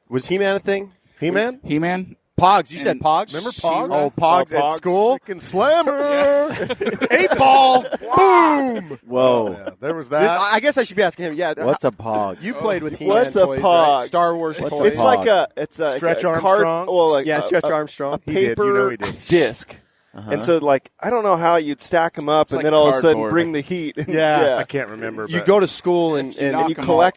Was He-Man a thing? He-Man? He-Man. Pogs. You said Pogs. Remember Pogs? Oh, Pogs at Pogs. school. Freaking Slammer! 8-ball! Boom! Whoa. Yeah, there was that. I guess I should be asking him. Yeah. What's a pog? You played with He-Man What's a toys, Pog? right? Star Wars What's a toys. It's like a Stretch a Armstrong? Well, like Yeah, Stretch a Armstrong. He did. You paper know he did. disc. And so, like, I don't know how you'd stack them up and like then all of a sudden cardboard. bring the heat. Yeah. I can't remember. You but go to school and knock you 'em collect